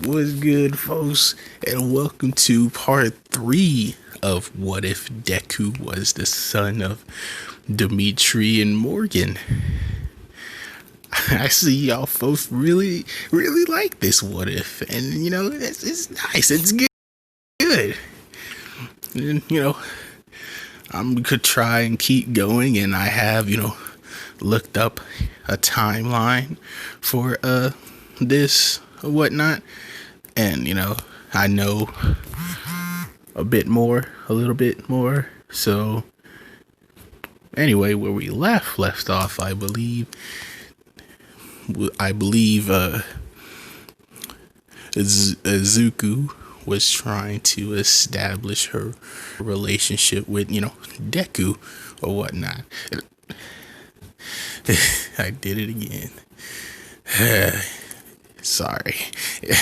What's good, folks? And welcome to part 3 of What If Deku Was the Son of Demitri and Morgan. I see y'all folks really like this What If, and it's nice, it's good. And I'm gonna try and keep going, and I have, looked up a timeline for this or whatnot, and I know a little bit more. So anyway, where we left off, I believe Izuku was trying to establish her relationship with Deku or whatnot. I did it again. Sorry,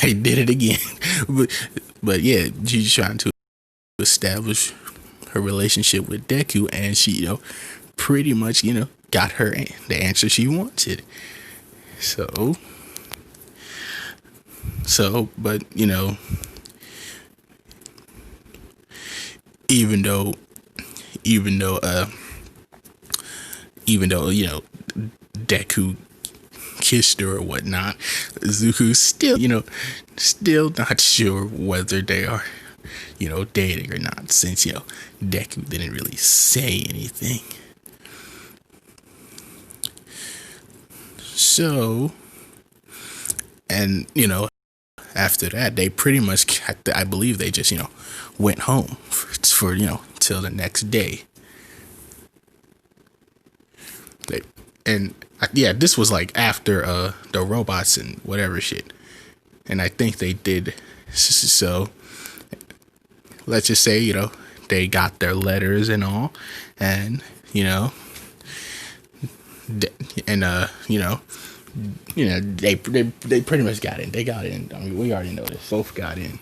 I did it again. but yeah, she's trying to establish her relationship with Deku, and she, pretty much, got her the answer she wanted. But even though, Deku kissed her or whatnot, Zuko's still not sure whether they are, dating or not, since, Deku didn't really say anything. So, and, after that, they pretty much, I believe they just, went home for till the next day. This was like after the robots and whatever shit, and I think they did. So let's just say they got their letters and all, and they pretty much got in. They got in. I mean, we already know this. Both got in,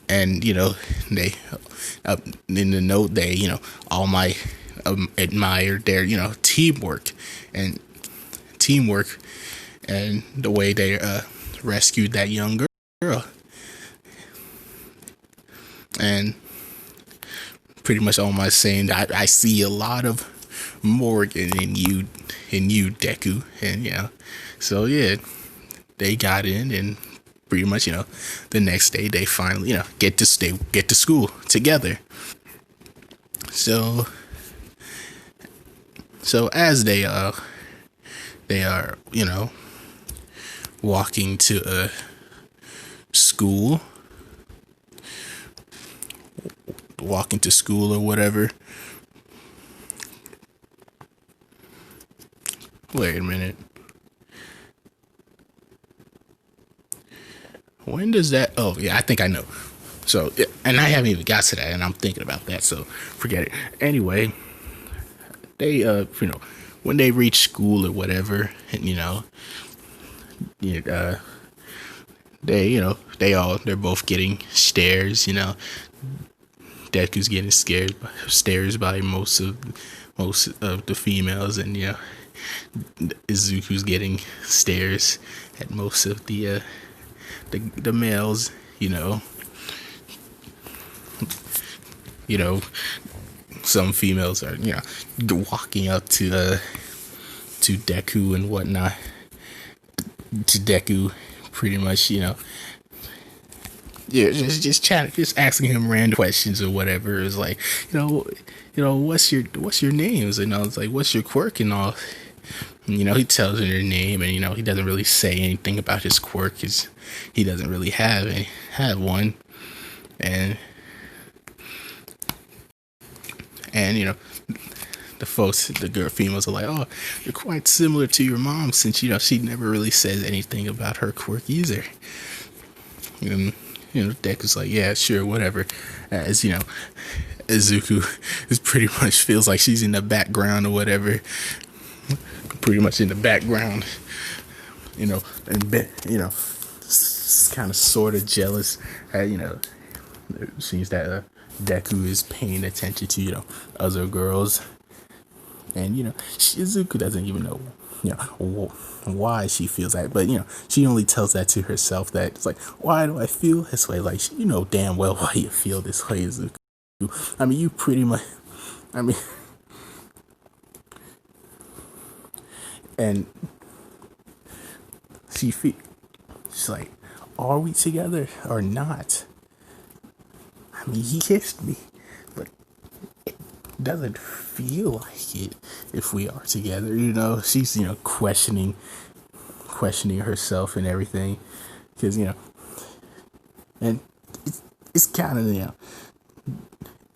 and they in the note they all my admired their teamwork and the way they rescued that young girl, and pretty much all my saying that I see a lot of Morgan in you Deku, and so yeah, they got in, and pretty much the next day they finally get to school together. So as they are walking to school or whatever. Wait a minute. When does that? Oh yeah, I think I know. So, and I haven't even got to that, and I'm thinking about that, so forget it. Anyway, they when they reach school or whatever, and they're both getting stares. Deku's getting stares by most of the females, and Izuku's getting stares at most of the males. Some females are walking up to Deku and whatnot. To Deku, pretty much just chatting, just asking him random questions or whatever. It's like what's your names, and I was like, what's your quirk and all. And, he tells her their name, and he doesn't really say anything about his quirk because he doesn't really have one. And the females are like, oh, you're quite similar to your mom, since she never really says anything about her quirk either. And Deku's like, yeah, sure, whatever. As Izuku is pretty much feels like she's in the background or whatever. Pretty much in the background, and kind of sort of jealous. It seems that Deku is paying attention to other girls, and Shizuku doesn't even know why she feels that. But she only tells that to herself. That it's like, why do I feel this way? Like, you know damn well why you feel this way, Zuko. I mean, you pretty much. I mean, and she's like, are we together or not? I mean, he kissed me, but it doesn't feel like it if we are together. She's questioning herself and everything, because and it's kind of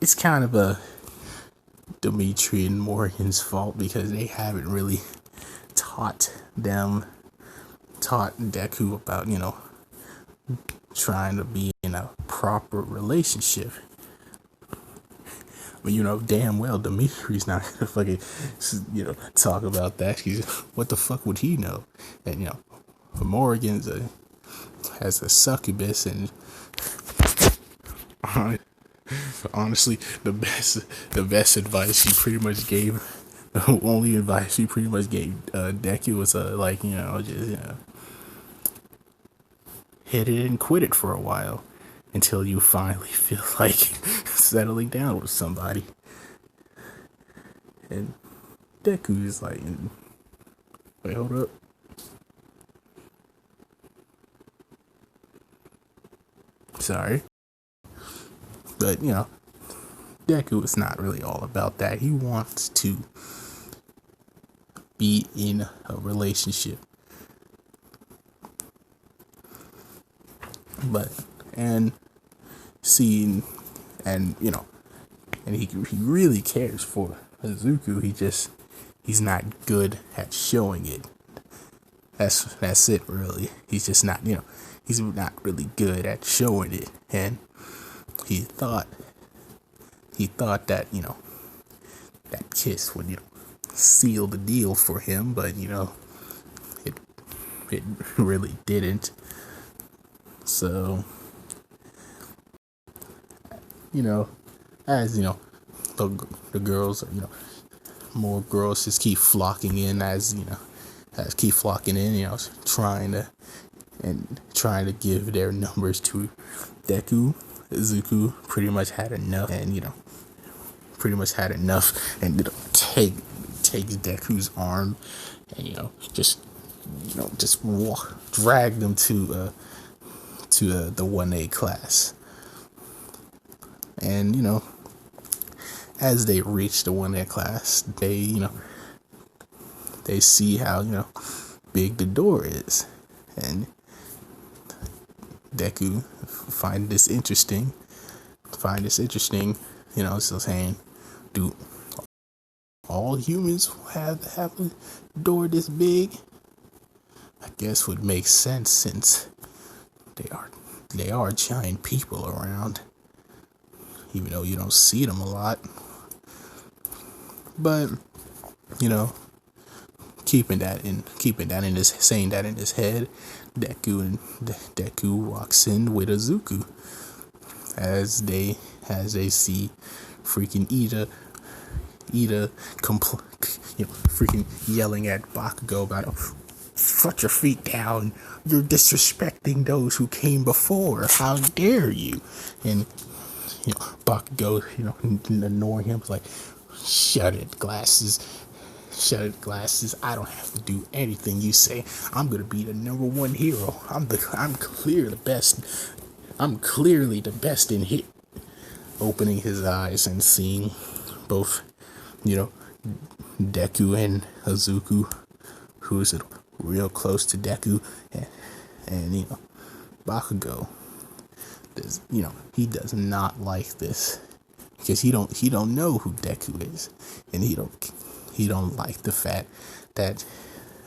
it's kind of a Demitri and Morrigan's fault, because they haven't really taught Deku about trying to be in a proper relationship. But damn well Dimitri's not gonna fucking talk about that. What the fuck would he know? And Morrigan's has a succubus, and honestly, the best advice she pretty much gave, the only advice she pretty much gave Deku was just hit it and quit it for a while until you finally feel like settling down with somebody. And Deku is like, wait, hold up. Sorry. But, Deku is not really all about that. He wants to be in a relationship. And he really cares for Izuku. He's not good at showing it. That's it, really. He's just not, he's not really good at showing it. And he thought that, that kiss would, seal the deal for him, but, it really didn't. So, as, the girls, more girls just keep flocking in trying to give their numbers to Deku. Izuku pretty much had enough, and takes Deku's arm, and just drag them to the 1A class. And as they reach the 1A class, they see how big the door is, and Deku find this interesting, so saying, do all humans have a door this big? I guess would make sense, since they are giant people around, even though you don't see them a lot. But saying that in his head, Deku walks in with Izuku as they see freaking Ida freaking yelling at Bakugo about, put your feet down, you're disrespecting those who came before, how dare you? And Bakugo ignoring him, like, shut it, glasses, I don't have to do anything you say. I'm gonna be the number one hero. I'm clearly the best in here. Opening his eyes and seeing both Deku and Izuku, who's real close to Deku, and Bakugo. He does not like this, because he don't know who Deku is, and he don't like the fact that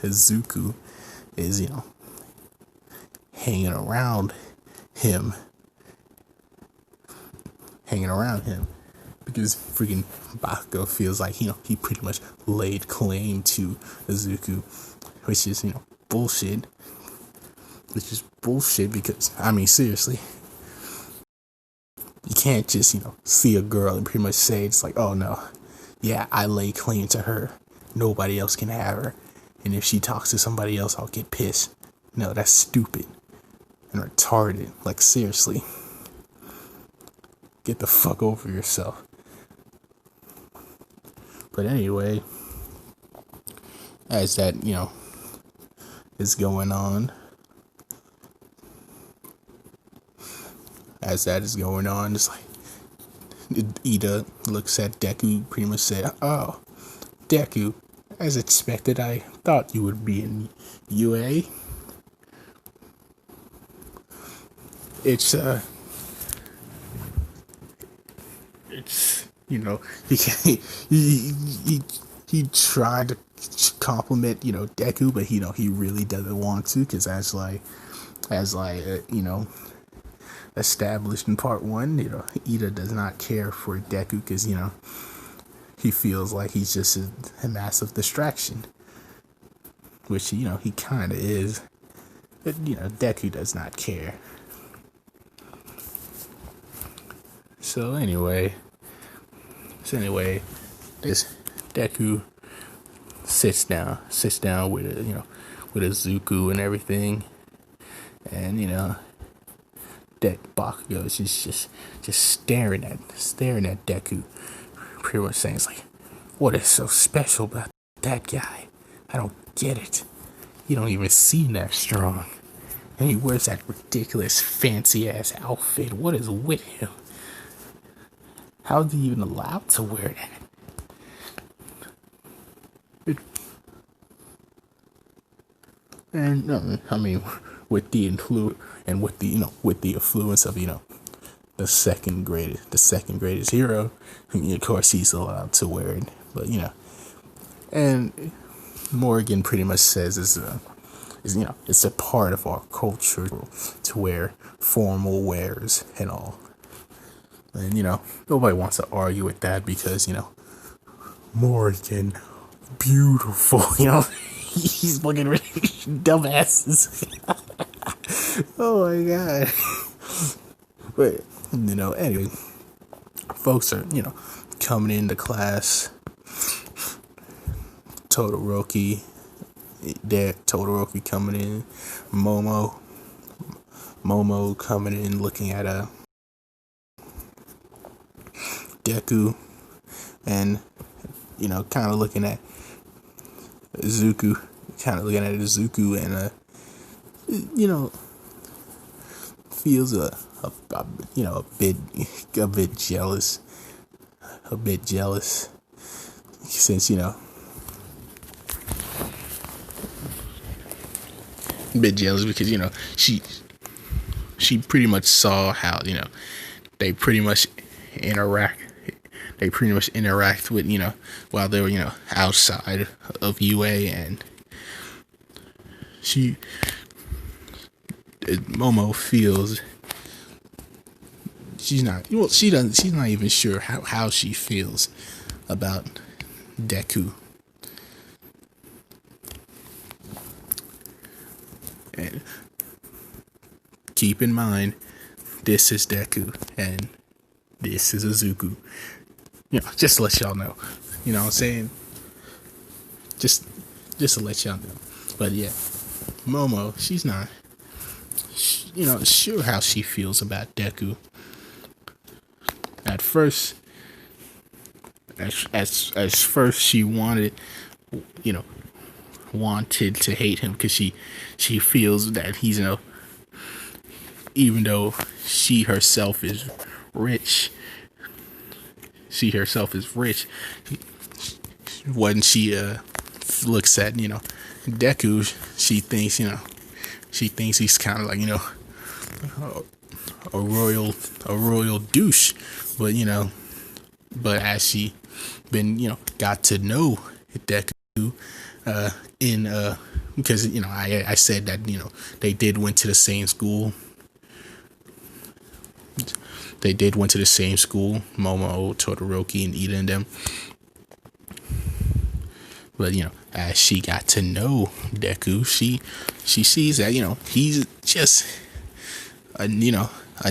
Izuku is hanging around him, because freaking Bakugo feels like he pretty much laid claim to Izuku, which is bullshit. Because I mean, seriously, you can't just see a girl and pretty much say it's like, oh no, yeah, I lay claim to her, nobody else can have her. And if she talks to somebody else, I'll get pissed. No, that's stupid and retarded. Like, seriously. Get the fuck over yourself. But anyway, as that, is going on, it's like Ida looks at Deku, pretty much said, "Oh, Deku, as expected, I thought you would be in UA." It's he tried to compliment Deku, but he really doesn't want to, because as established in part 1, Ida does not care for Deku, because he feels like he's just a massive distraction, which he kind of is, but Deku does not care. So anyway, this Deku sits down with with Izuku and everything, and Bakugo is just staring at Deku, pretty much saying, it's like, what is so special about that guy? I don't get it. You don't even seem that strong, and he wears that ridiculous fancy ass outfit. What is with him? How is he even allowed to wear that? And I mean, with the influence of the second greatest hero, of course he's allowed to wear it. But and Morrigan pretty much says it's a part of our culture to wear formal wears and all. And nobody wants to argue with that, because Morrigan, beautiful, he's looking really dumbasses. Oh my god. But anyway, folks are coming into class. Todoroki coming in, Momo coming in, looking at Deku, and kind of looking at Izuku, and feels a bit jealous, since a bit jealous, because she pretty much saw how they pretty much interact with while they were outside of UA, and Momo feels she's not even sure how she feels about Deku. And keep in mind, this is Deku and this is Izuku. Just to let y'all know. You know what I'm saying? Just to let y'all know. But yeah, Momo, she's not sure how she feels about Deku. At first, as first she wanted to hate him, because she feels that he's even though she herself is rich, when she looks at Deku, she thinks he's kind of like a royal douche, but as she got to know Deku because I said that they went to the same school. Momo, Todoroki, and Ida and them. But as she got to know Deku, she sees that he's just a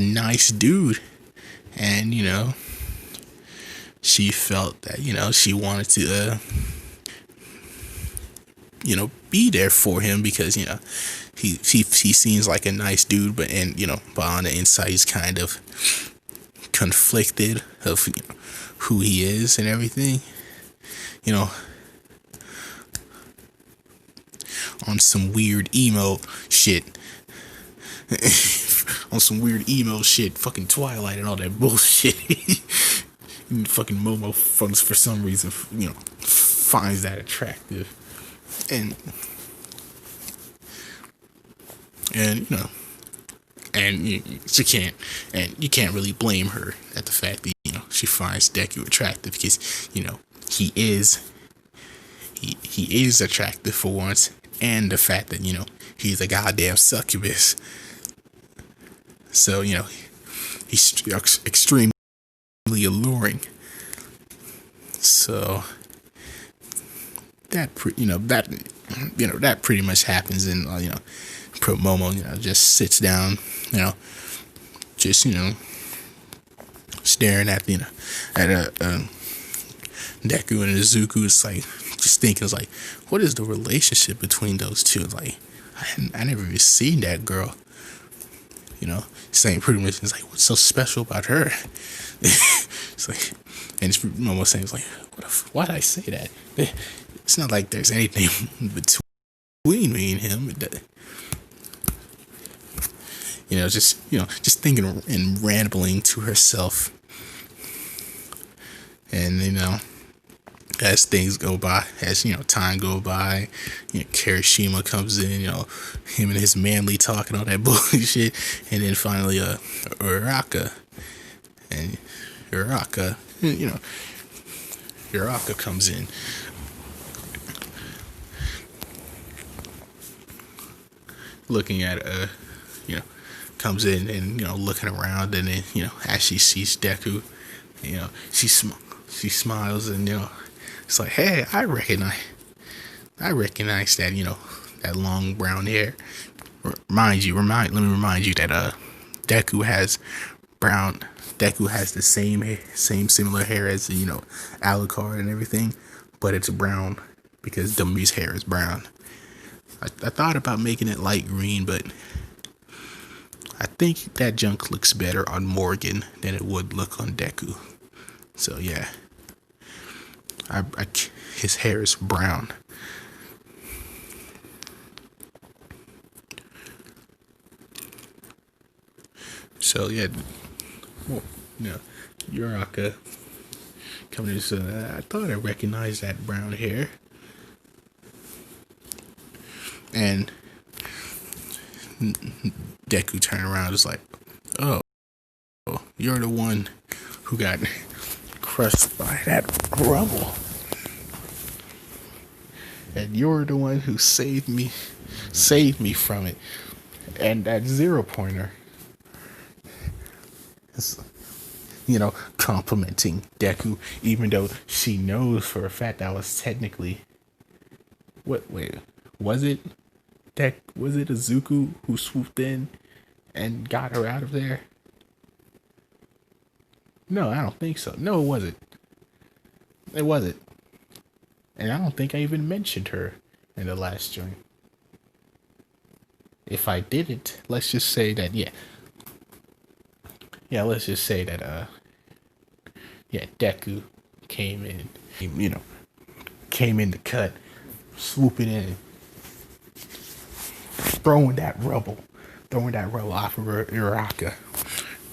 nice dude, and she felt that she wanted to be there for him, because he seems like a nice dude, but on the inside he's kind of conflicted of who he is and everything, you know on some weird emo shit. On some weird emo shit, fucking Twilight and all that bullshit. Fucking Momo for some reason, finds that attractive, and she can't, and you can't really blame her at the fact that she finds Deku attractive, because he is attractive for once, and the fact that he's a goddamn succubus. So he's extremely alluring. So that that pretty much happens, and Pro Momo just sits down, just staring at at Deku and Izuku. It's like, just thinking, it's like, what is the relationship between those two? Like, I never even seen that girl. Saying pretty much, it's like, what's so special about her? It's like, and it's almost saying, it's like, why'd I say that? It's not like there's anything between me and him. Just thinking and rambling to herself. And as things go by, as time go by, Kirishima comes in, him and his manly talk and all that bullshit, and then finally Uraraka comes in, looking at comes in and looking around, and then as she sees Deku, she smiles, and it's like, hey, I recognize that, that long brown hair. Let me remind you that Deku has the same similar hair as Alucard and everything, but it's brown because Dummy's hair is brown. I thought about making it light green, but I think that junk looks better on Morrigan than it would look on Deku. So yeah, his hair is brown. So yeah, Uraraka coming in, so I thought I recognized that brown hair, and Deku turned around, is like, oh, you're the one who got crushed by that rubble, and you're the one who saved me from it. And that 0-pointer is, complimenting Deku, even though she knows for a fact that was technically, was it Izuku who swooped in and got her out of there? No, I don't think so. No, it wasn't. It wasn't. And I don't think I even mentioned her in the last joint. If I didn't, let's just say that, let's just say that, Deku came in, came in the cut, swooping in, throwing that rubble off of Uraraka,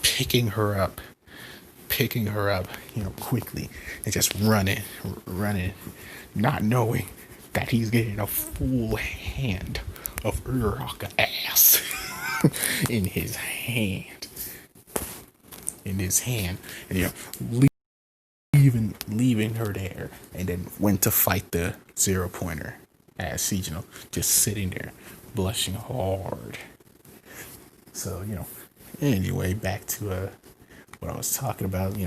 picking her up, quickly, and just running, not knowing that he's getting a full hand of Uraraka ass in his hand, and leaving her there, and then went to fight the 0-pointer as he, just sitting there blushing hard. So anyway, back to what I was talking about.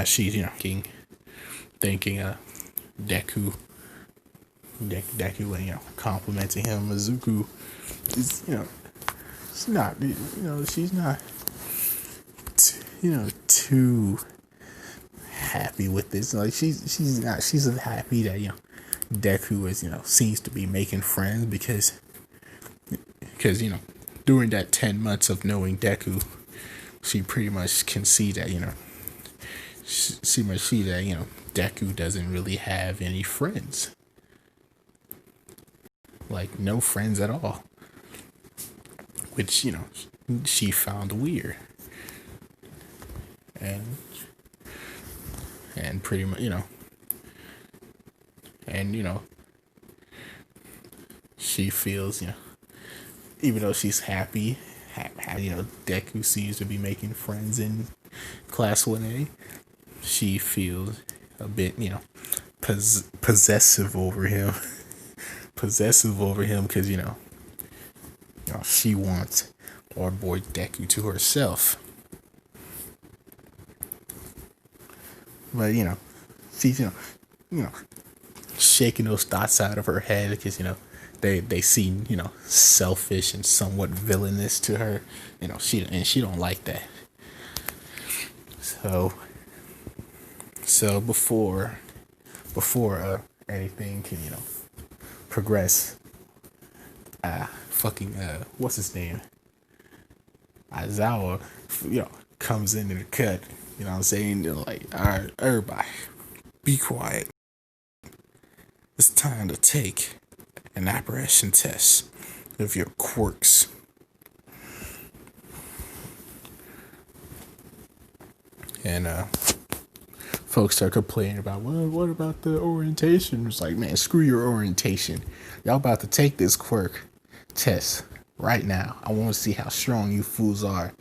She's thanking Deku, complimenting him. Izuku is she's not too happy with this. Like she's happy that Deku is, seems to be making friends because during that 10 months of knowing Deku, she pretty much can see that, she must see that, Deku doesn't really have any friends. Like, no friends at all. Which, she found weird. And pretty much, and, she feels, even though she's happy, Deku seems to be making friends in Class 1A. She feels a bit, possessive over him. Possessive over him because, she wants our boy Deku to herself. But, she's, shaking those thoughts out of her head because, they seem, selfish and somewhat villainous to her. She don't like that. So before anything can, progress, what's his name? Aizawa, comes into the cut. You know what I'm saying? They're like, all right, everybody, be quiet. It's time to take an apparition test of your quirks. And folks start complaining about, well, what about the orientation? It's like, man, screw your orientation. Y'all about to take this quirk test right now. I want to see how strong you fools are.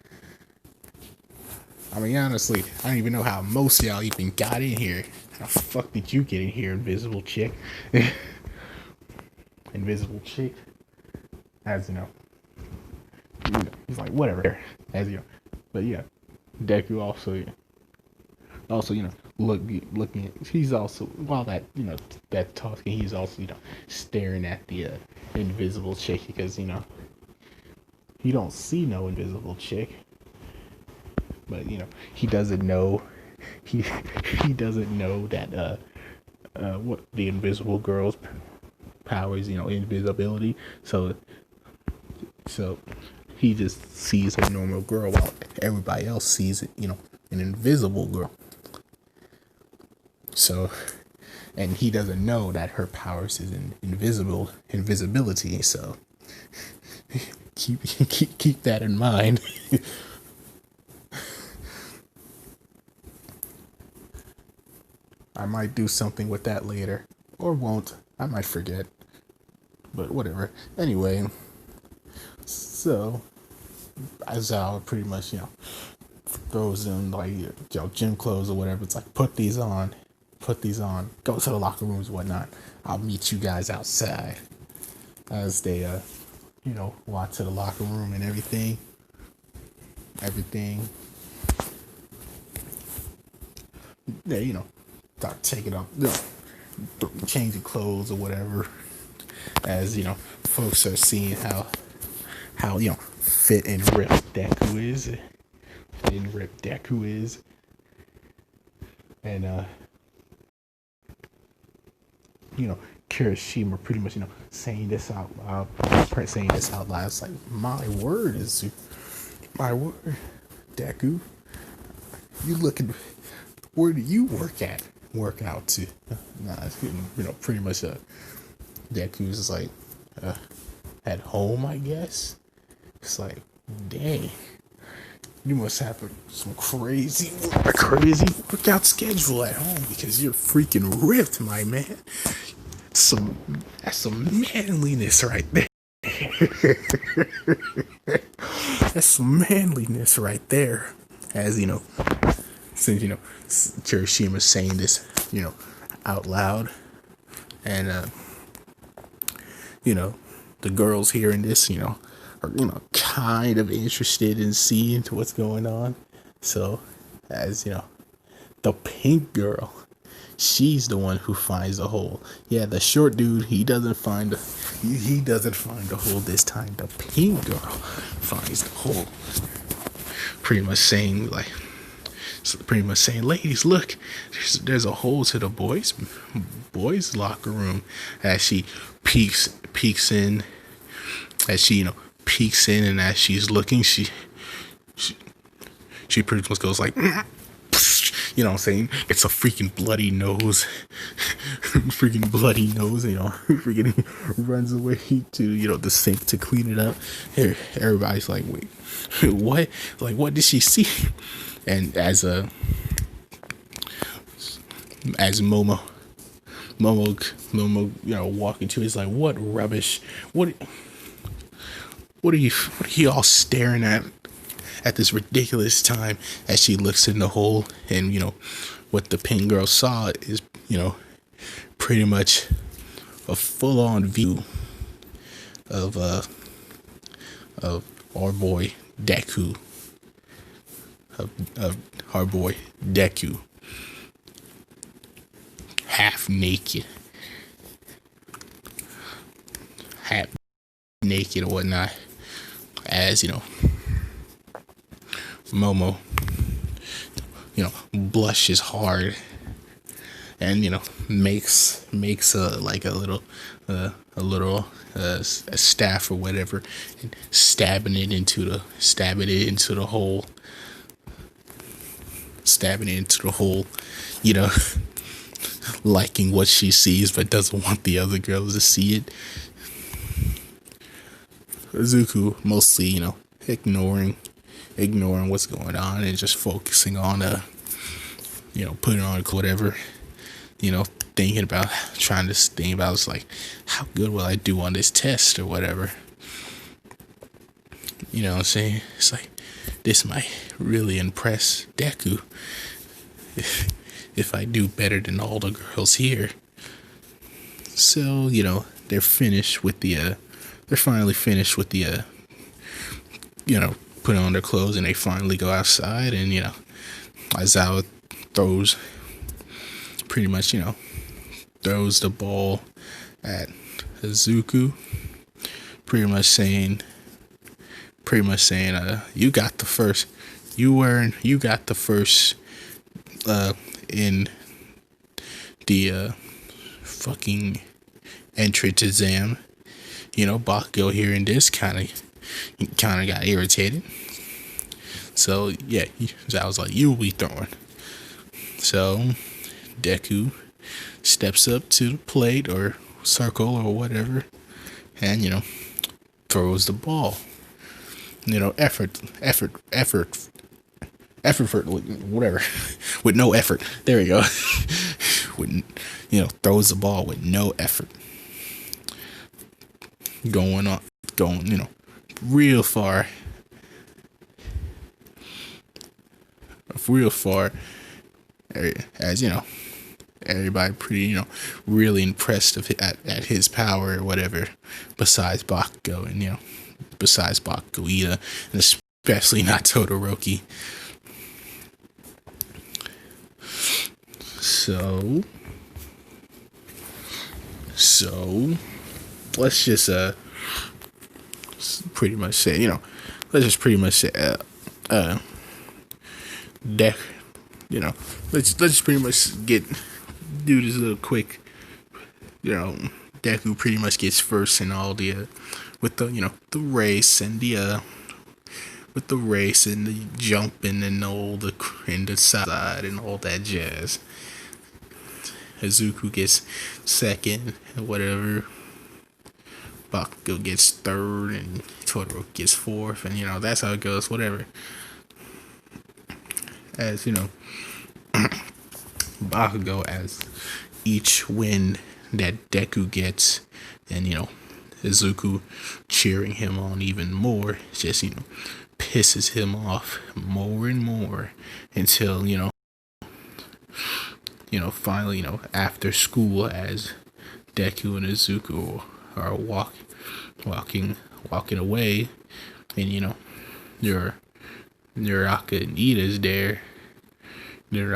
I mean, honestly, I don't even know how most of y'all even got in here. How the fuck did you get in here, invisible chick? Invisible chick. As he's like, whatever. As but yeah, Deku also, looking at, he's also, while that talking, he's also, staring at the invisible chick because, he don't see no invisible chick. But, he doesn't know, he doesn't know that, what the invisible girl's powers, invisibility. So he just sees a normal girl while everybody else sees it, an invisible girl. So, and he doesn't know that her powers is invisibility. So keep that in mind. I might do something with that later, or won't. I might forget, but whatever. Anyway, so Aizawa pretty much, throws in like gym clothes or whatever. It's like, put these on, go to the locker rooms, whatnot. I'll meet you guys outside. As they, walk to the locker room and everything. They, start taking up, changing clothes or whatever. As folks are seeing how fit and ripped Deku is. And Kirishima pretty much saying this out loud. It's like, my word, Deku. You looking? Where do you work out to? Nah, it's pretty much Deku's is like at home, I guess. It's like, dang, you must have some crazy workout schedule at home because you're freaking ripped, my man. That's some manliness right there. That's some manliness right there. As since Kirishima's saying this, out loud, and the girls hearing this, are kind of interested in seeing what's going on. So, as the pink girl, she's the one who finds the hole. Yeah, the short dude, he doesn't find the hole this time. The pink girl finds the hole. Pretty much saying, like, pretty much saying, ladies, look, there's a hole to the boys locker room. As she peeks in, as she peeks in, and as she's looking, she pretty much goes like, you know what I'm saying? It's a freaking bloody nose. Freaking bloody nose, freaking runs away to, the sink to clean it up. Here, everybody's like, wait, what? Like, what did she see? And as Momo, walking to, he's like, what rubbish? What are you all staring at this ridiculous time? As she looks in the hole, and what the pink girl saw is pretty much a full-on view of our boy Deku, of our boy Deku, half naked or whatnot, as Momo blushes hard, and makes a staff or whatever, and stabbing it into the hole, liking what she sees but doesn't want the other girls to see it. Izuku mostly ignoring what's going on and just focusing on putting on whatever, trying to think about it's like, how good will I do on this test or whatever. You know what I'm saying? It's like, this might really impress Deku if I do better than all the girls here. So, they're finally finished with the put on their clothes, and they finally go outside, and Aizawa throws the ball at Izuku, pretty much saying you got the first in the fucking entrance exam. Bakugo hearing this kind of got irritated. So yeah, I was like, you'll be throwing. So Deku steps up to the plate or circle or whatever, and throws the ball. Whatever, with no effort. There you go. Throws the ball with no effort. Going real far, as everybody pretty really impressed at his power or whatever, besides Bakugo and Ida, and especially not Todoroki. So let's just pretty much say let's pretty much do this little quick. Deku pretty much gets first in all the with the the race and the jumping and all the side and all that jazz. Izuku gets second and whatever. Bakugo gets third and Todoroki gets fourth, and that's how it goes, whatever. As Bakugo, as each win that Deku gets, and Izuku cheering him on even more, just pisses him off more and more, until finally after school, as Deku and Izuku are walking away, and Naraka and Ida's there. Pretty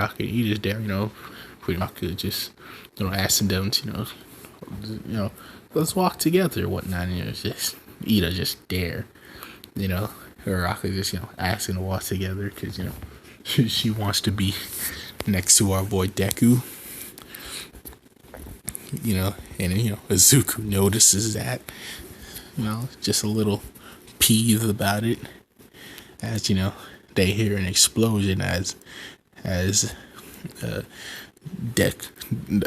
much just asking them to let's walk together or whatnot. And it's just Ida just there. Naraka just asking to walk together because she wants to be next to our boy Deku. And Izuku notices that, just a little peeved about it, as they hear an explosion as Deck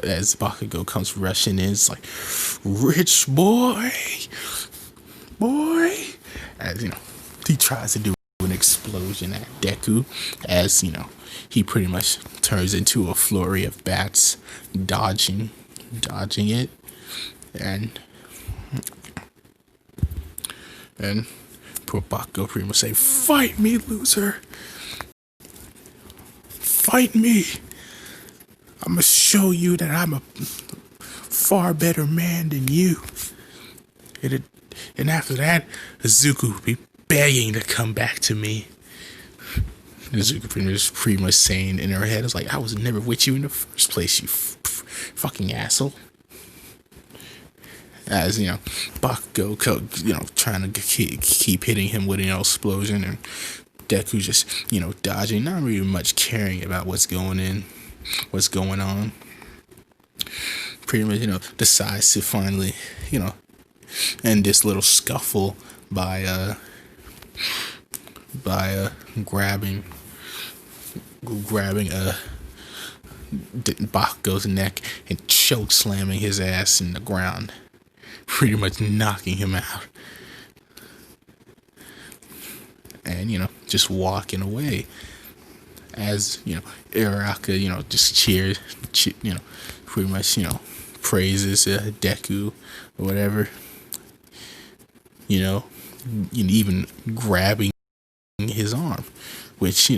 as Bakugo comes rushing in. It's like, rich boy, as he tries to do an explosion at Deku, as he pretty much turns into a flurry of bats, dodging it, and poor Bakugo pretty much say, "Fight me, loser! Fight me! I'm gonna show you that I'm a far better man than you." And after that, Izuku will be begging to come back to me. Izuku pretty much saying in her head, "It's like, I was never with you in the first place, you fucking asshole." As Bakugo, trying to keep hitting him with an explosion, and Deku just dodging, not really much caring about what's going on. Pretty much decides to finally end this little scuffle by grabbing Bakugo's neck and choke slamming his ass in the ground, pretty much knocking him out, and just walking away, as Araka just cheers, pretty much praises Deku or whatever, even grabbing his arm, which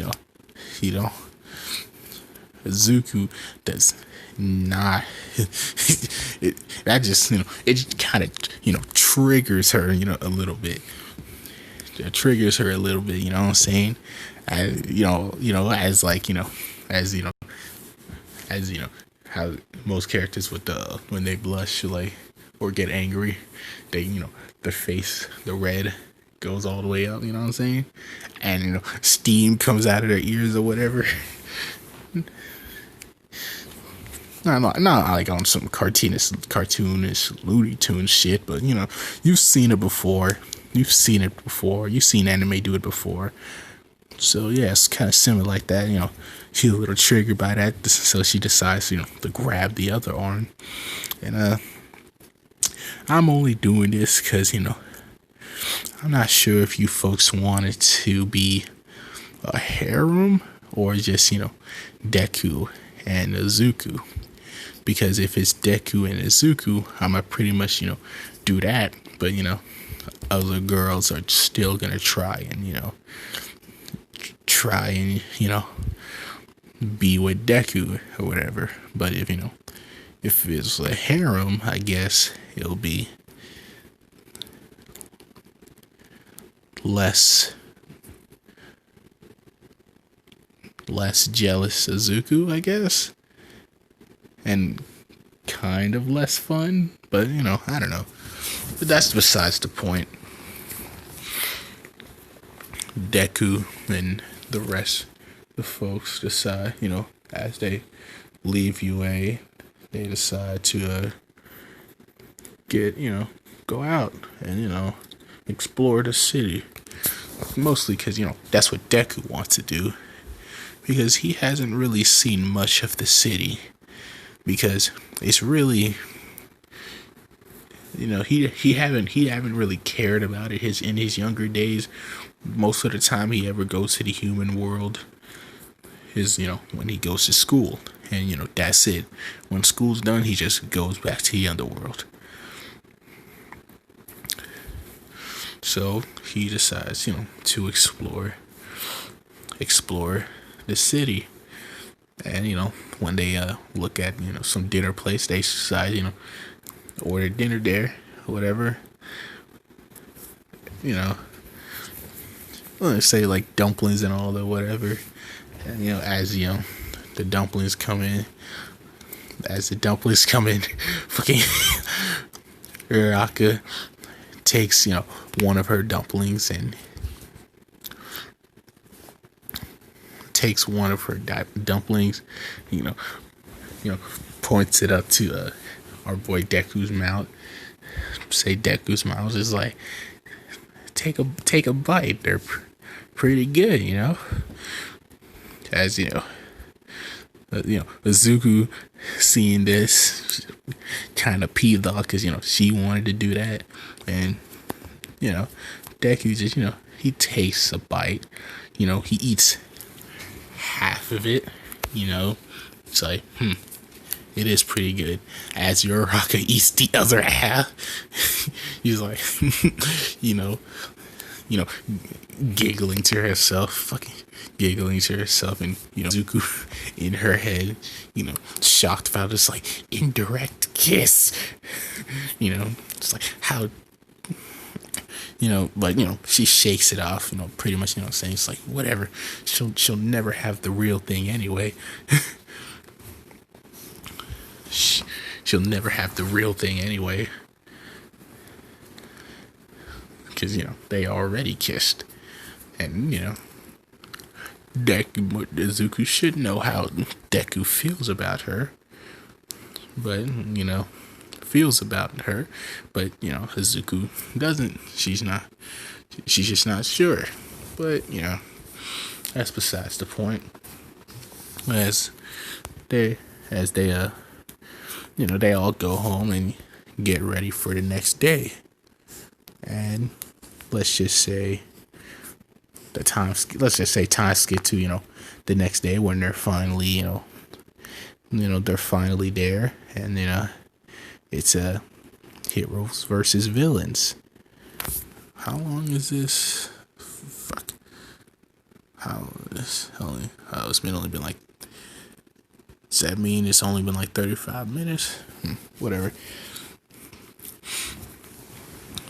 Izuku does not. That just it kind of triggers her a little bit. It triggers her a little bit. You know what I'm saying? As how most characters with when they blush or get angry, they their face, the red goes all the way up. You know what I'm saying? And steam comes out of their ears or whatever. Not like on some cartoonish Looney Tunes shit, but you've seen it before. You've seen anime do it before. So yeah, it's kind of similar like that. She's a little triggered by that, so she decides to grab the other arm. And I'm only doing this because I'm not sure if you folks want it to be a harem or just Deku and Izuku. Because if it's Deku and Izuku, I'ma pretty much do that. But other girls are still gonna try and be with Deku or whatever. But if it's a harem, I guess it'll be less jealous Izuku, I guess, and kind of less fun. But I don't know. But that's besides the point. Deku and the rest the folks decide, as they leave UA, they decide to go out and explore the city. Mostly because that's what Deku wants to do, because he hasn't really seen much of the city, because it's really he haven't really cared about it in his younger days. Most of the time he ever goes to the human world is when he goes to school, and that's it. When school's done, he just goes back to the underworld. So he decides to explore the city. And when they look at some dinner place, they decide order dinner there, whatever. Let's say like dumplings and all that, whatever. And as the dumplings come in, fucking Uraka takes one of her dumplings and takes one of her dumplings, you know, points it up to our boy Deku's mouth. Say Deku's mouth is like, take a bite. They're pretty good, you know. As Izuku seeing this, kind of peeved off because she wanted to do that, and Deku just he takes a bite, he eats half of it, it's like it is pretty good. As Uraraka eats the other half, he's like giggling to herself, and Zuko in her head, shocked about this like indirect kiss. It's like how but she shakes it off, pretty much, saying it's like whatever. She'll never have the real thing anyway. She'll never have the real thing anyway. Because, they already kissed. And, Izuku should know how Deku feels about her. But, feels about her. But, Izuku doesn't. She's just not sure. But, that's besides the point. As they they all go home and get ready for the next day. And let's just say time skip to, the next day when they're finally, they're finally there. And, it's heroes versus villains. How long is this? Fuck. It's only been like, does that mean it's only been like 35 minutes? Whatever.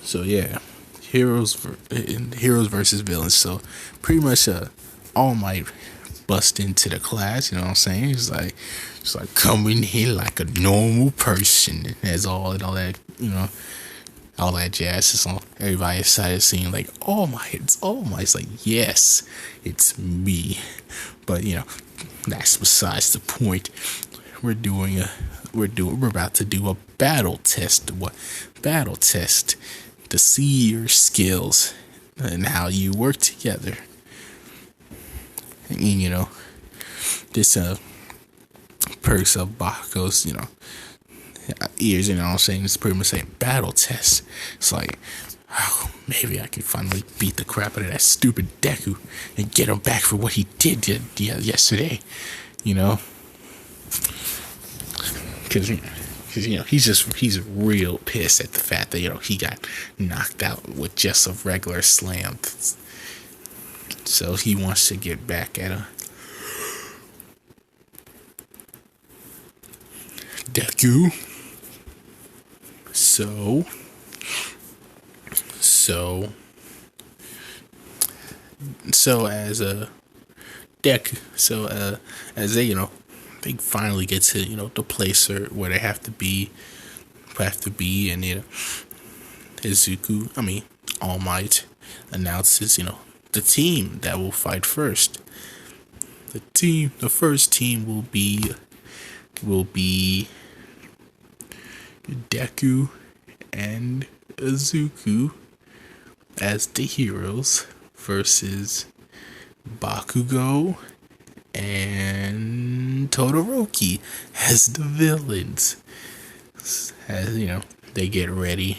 So yeah, heroes versus villains. So pretty much All Might bust into the class, you know what I'm saying? He's like coming here like a normal person. That's all that, all that jazz. It's all everybody excited seeing like All Might. It's All Might. It's like, yes, it's me. But that's besides the point. We're about to do a battle test. What battle test? To see your skills and how you work together. And this perks of Bakugo's ears, what I'm saying? It's pretty much saying battle test. It's like, oh, maybe I can finally beat the crap out of that stupid Deku and get him back for what he did yesterday. Because he's real pissed at the fact that he got knocked out with just a regular slam. So he wants to get back at him. Deku. So as a Deku, as they finally get to the place where they have to be, and All Might announces the team that will fight first. The first team will be Deku and Izuku as the heroes versus Bakugo and Todoroki as the villains. As they get ready,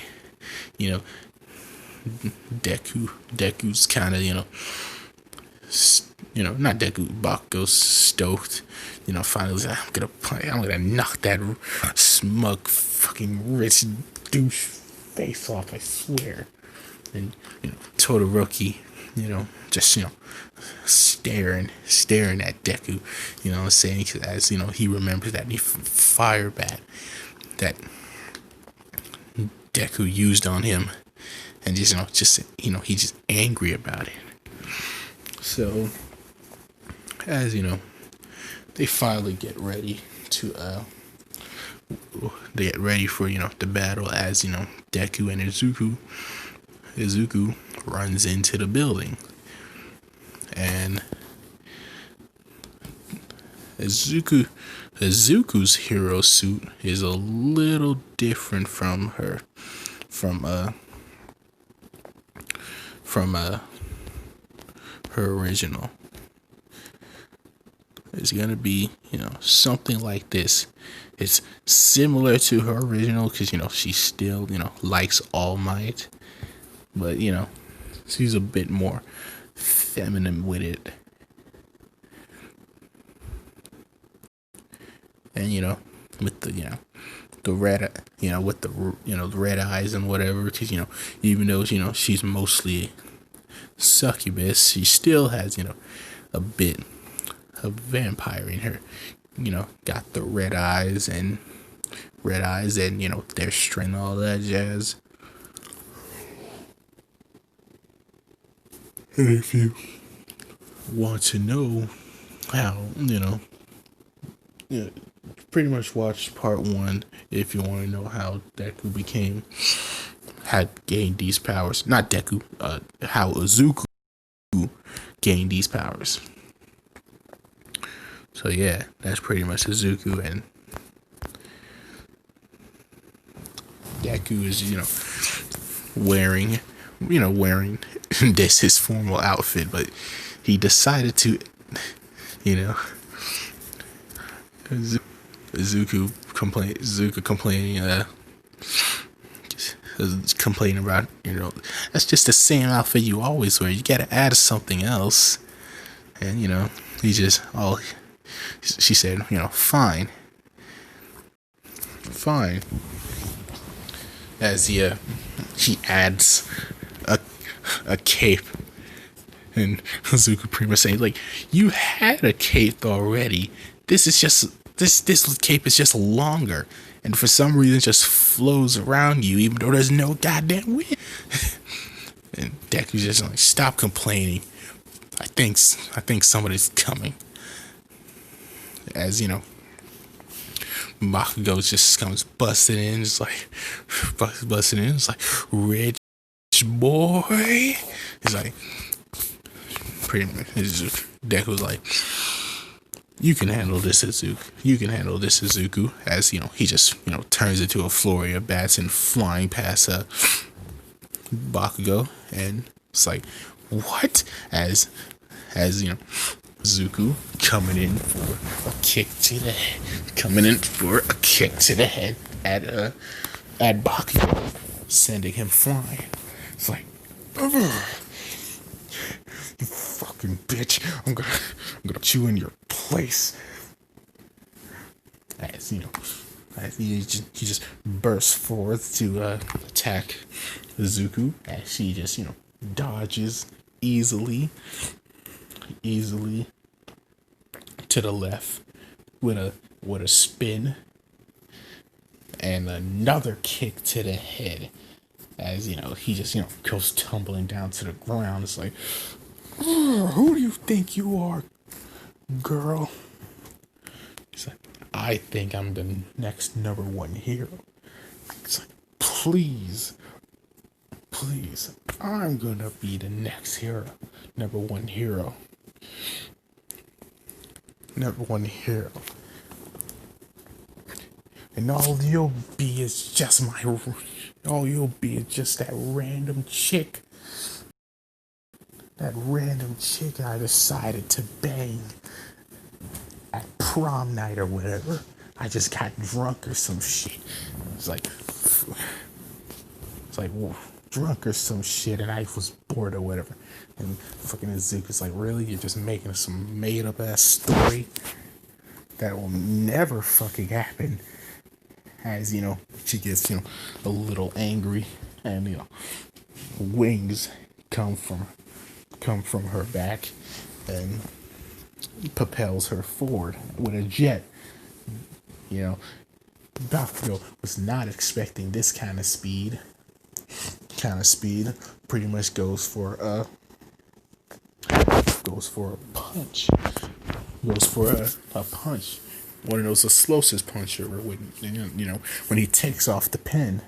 Deku's kind of not Deku, Bakugo's stoked. Finally, I'm gonna knock that smug fucking rich douche face off, I swear. And Todoroki, just staring at Deku, saying, as he remembers that fire bat that Deku used on him, and he's just angry about it. So as they finally get ready to for the battle, as Deku and Izuku runs into the building, and Izuku's hero suit is a little different from her, from from her original. It's gonna be, something like this. It's similar to her original because she still likes All Might, but she's a bit more feminine with it. And with the red, with the red eyes and whatever, because even though she's mostly succubus, she still has a bit of vampire in her. Got the red eyes and their strength, all that jazz. And if you want to know how, pretty much watch part 1 if you want to know how Deku had gained these powers. Not Deku, how Izuku gained these powers. So yeah, that's pretty much Izuku, and Deku is, wearing this his formal outfit, but he decided to, Izuku complaining about, that's just the same outfit you always wear. You gotta add something else. And, she said, fine. As he adds a cape. And Izuku pretty much saying, like, you had a cape already. This is just, this cape is just longer. And for some reason, it just flows around you, even though there's no goddamn wind. And Deku's just like, stop complaining. I think somebody's coming. As Bakugo just comes busting in, just like busting in. It's like, rich boy. He's like, pretty much. Deku's like, you can handle this, Izuku. As he just turns into a flurry of bats and flying past Bakugo, and it's like, what? As Izuku coming in for a kick to the head, at Bakugo, sending him flying. It's like, you fucking bitch! I'm gonna put you in your place. As he just bursts forth to attack Izuku, as she just dodges easily to the left with a spin and another kick to the head, as he just goes tumbling down to the ground. It's like, who do you think you are, girl? He's like, I think I'm the next number 1 hero. It's like, please, I'm gonna be the next hero. Number 1 hero. And all you'll be is just that random chick. That random chick I decided to bang at prom night or whatever. I just got drunk or some shit. It's like drunk or some shit, and I was bored or whatever. And fucking Izuku's like, really? You're just making some made up ass story that will never fucking happen. As she gets a little angry, and wings come from her back and propels her forward with a jet. Bakugo was not expecting this kind of speed. Pretty much goes for a punch. A punch. One of those explosive puncher when he takes off the pen.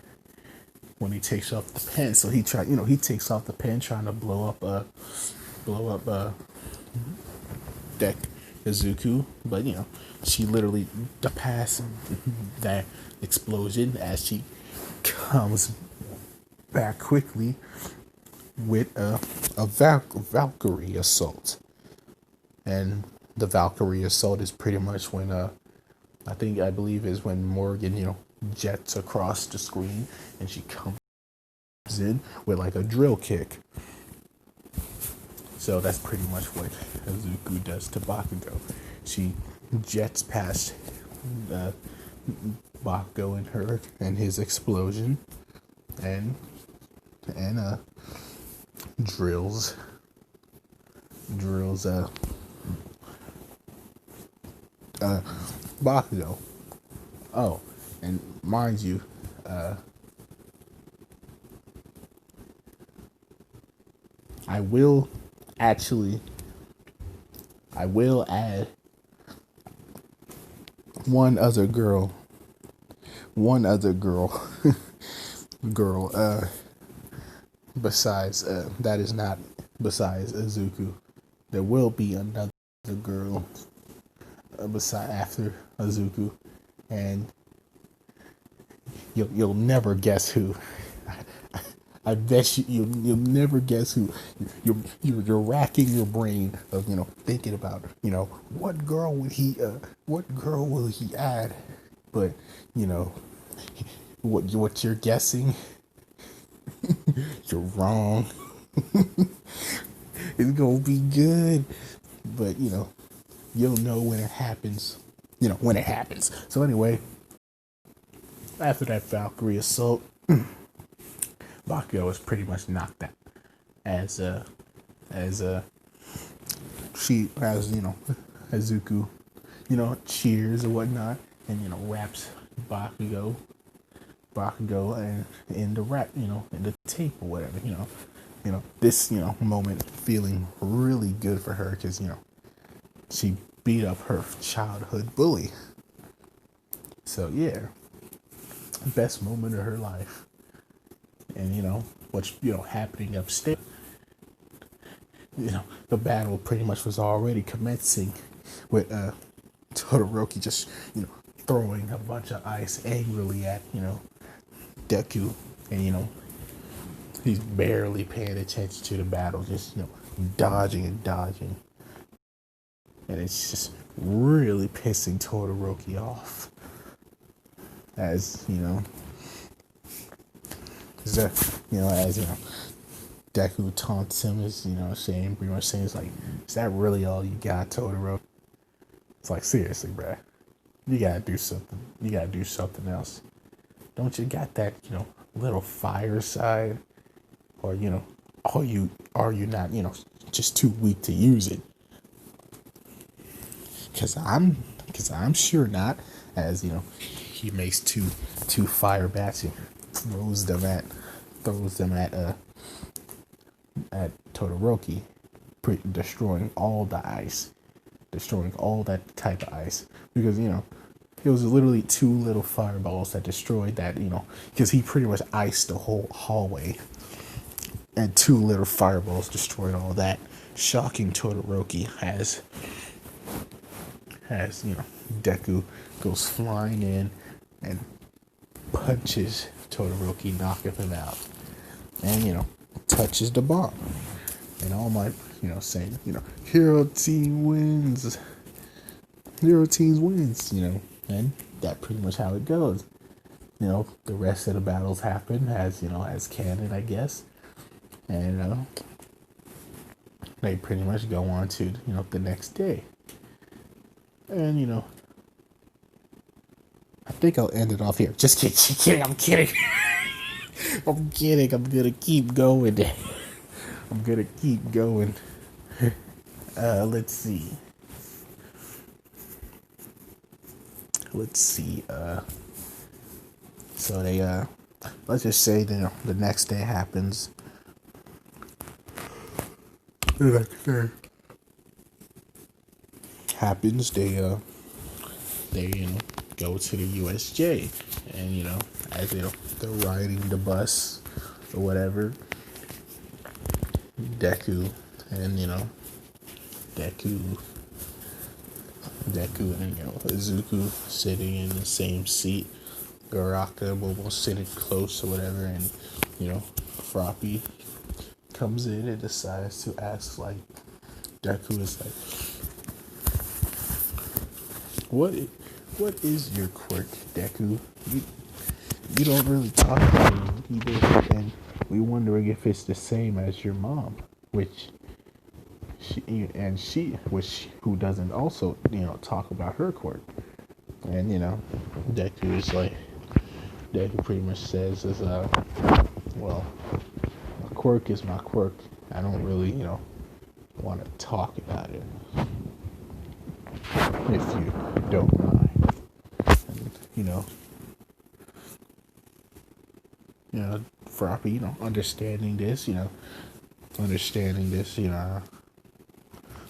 So he takes off the pen trying to blow up Izuku, but she literally passed that explosion as she comes back quickly with a Valkyrie assault. And the Valkyrie assault is pretty much when I believe is when Morrigan jets across the screen and she comes in with like a drill kick. So that's pretty much what Izuku does to Bakugo. She jets past Bakugo and his explosion and drills Bakugo. Oh, and mind you, I will add one other girl, besides that is not besides Izuku. There will be another girl beside after Izuku, and you'll never guess who. I bet you'll never guess who. You're racking your brain of thinking about what girl will he add, but what you're guessing, you're wrong. It's gonna be good, but you'll know when it happens. When it happens. So anyway, after that Valkyrie assault, Bakugo was pretty much knocked out as Izuku, cheers or whatnot, and wraps Bakugo and in the wrap, in the tape or whatever, this moment feeling really good for her because she beat up her childhood bully. So yeah, best moment of her life. And what's happening upstairs, the battle pretty much was already commencing with Todoroki just throwing a bunch of ice angrily at Deku, and he's barely paying attention to the battle, just dodging, and it's just really pissing Todoroki off, as Deku taunts him, is saying pretty much saying, it's like, is that really all you got, Todoroki? It's like, seriously, bruh, you gotta do something. You gotta do something else. Don't you got that little fire side, or are you not just too weak to use it? Because I'm sure not. As he makes two fire bats and throws them at Todoroki, destroying all the ice, destroying all that type of ice, because it was literally two little fireballs that destroyed that, because he pretty much iced the whole hallway, and two little fireballs destroyed all that, shocking Todoroki as Deku goes flying in and punches Todoroki, knocking him out, and touches the bomb. And All Might saying hero team wins, and that pretty much how it goes. The rest of the battles happen as canon, I guess, and they pretty much go on to the next day. And I think I'll end it off here. Just kidding. I'm kidding. I'm kidding. I'm gonna keep going. Let's see. So they let's just say the next day happens. The next day happens. They go to the USJ, and as they're riding the bus or whatever, Deku Deku and Izuku sitting in the same seat. Garaka and Momo sitting close or whatever, and Froppy comes in and decides to ask like Deku is like, what is your quirk, Deku? You don't really talk about it either, and we wondering if it's the same as your mom, which who doesn't also talk about her quirk. And Deku is like, Deku pretty much says is well, my quirk is my quirk. I don't really want to talk about it, if you don't mind. And, Froppy, understanding this,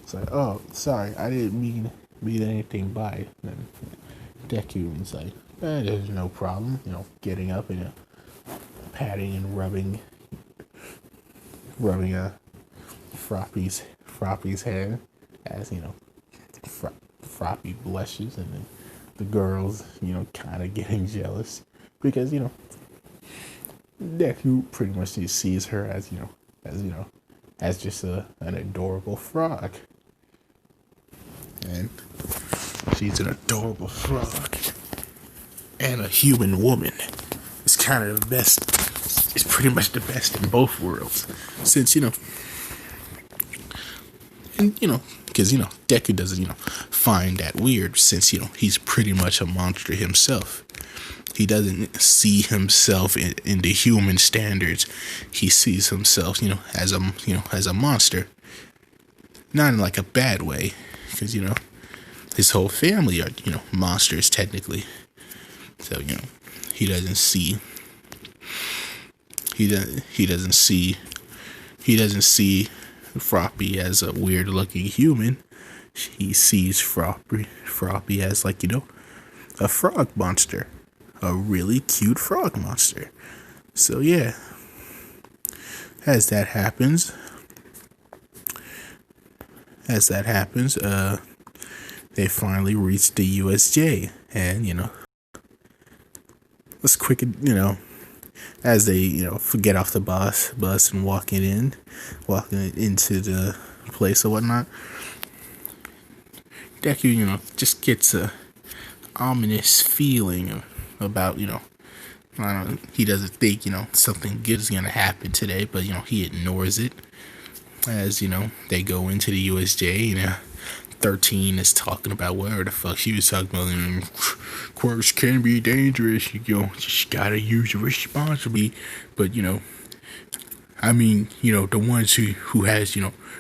it's like, oh, sorry, I didn't mean anything by it. And Deku is like, there's no problem, getting up and patting and rubbing Froppy's head as Froppy blushes, and then the girls kind of getting jealous because Deku pretty much sees her as as just an adorable frog, and she's an adorable frog and a human woman. It's kind of the best. It's pretty much the best in both worlds, since because Deku doesn't find that weird, since he's pretty much a monster himself. He doesn't see himself in the human standards. He sees himself as a monster, not in like a bad way, because his whole family are monsters technically. So he doesn't see Froppy as a weird looking human. He sees Froppy as like a frog monster, a really cute frog monster. So yeah, as that happens, they finally reach the USJ, and let's quick, as they get off the bus and walking into the place or whatnot, Deku just gets a ominous feeling about he doesn't think something good is gonna happen today, but he ignores it as they go into the USJ. 13 is talking about whatever the fuck she was talking about. Quirks can be dangerous. Just gotta use it responsibly. But I mean, the ones who has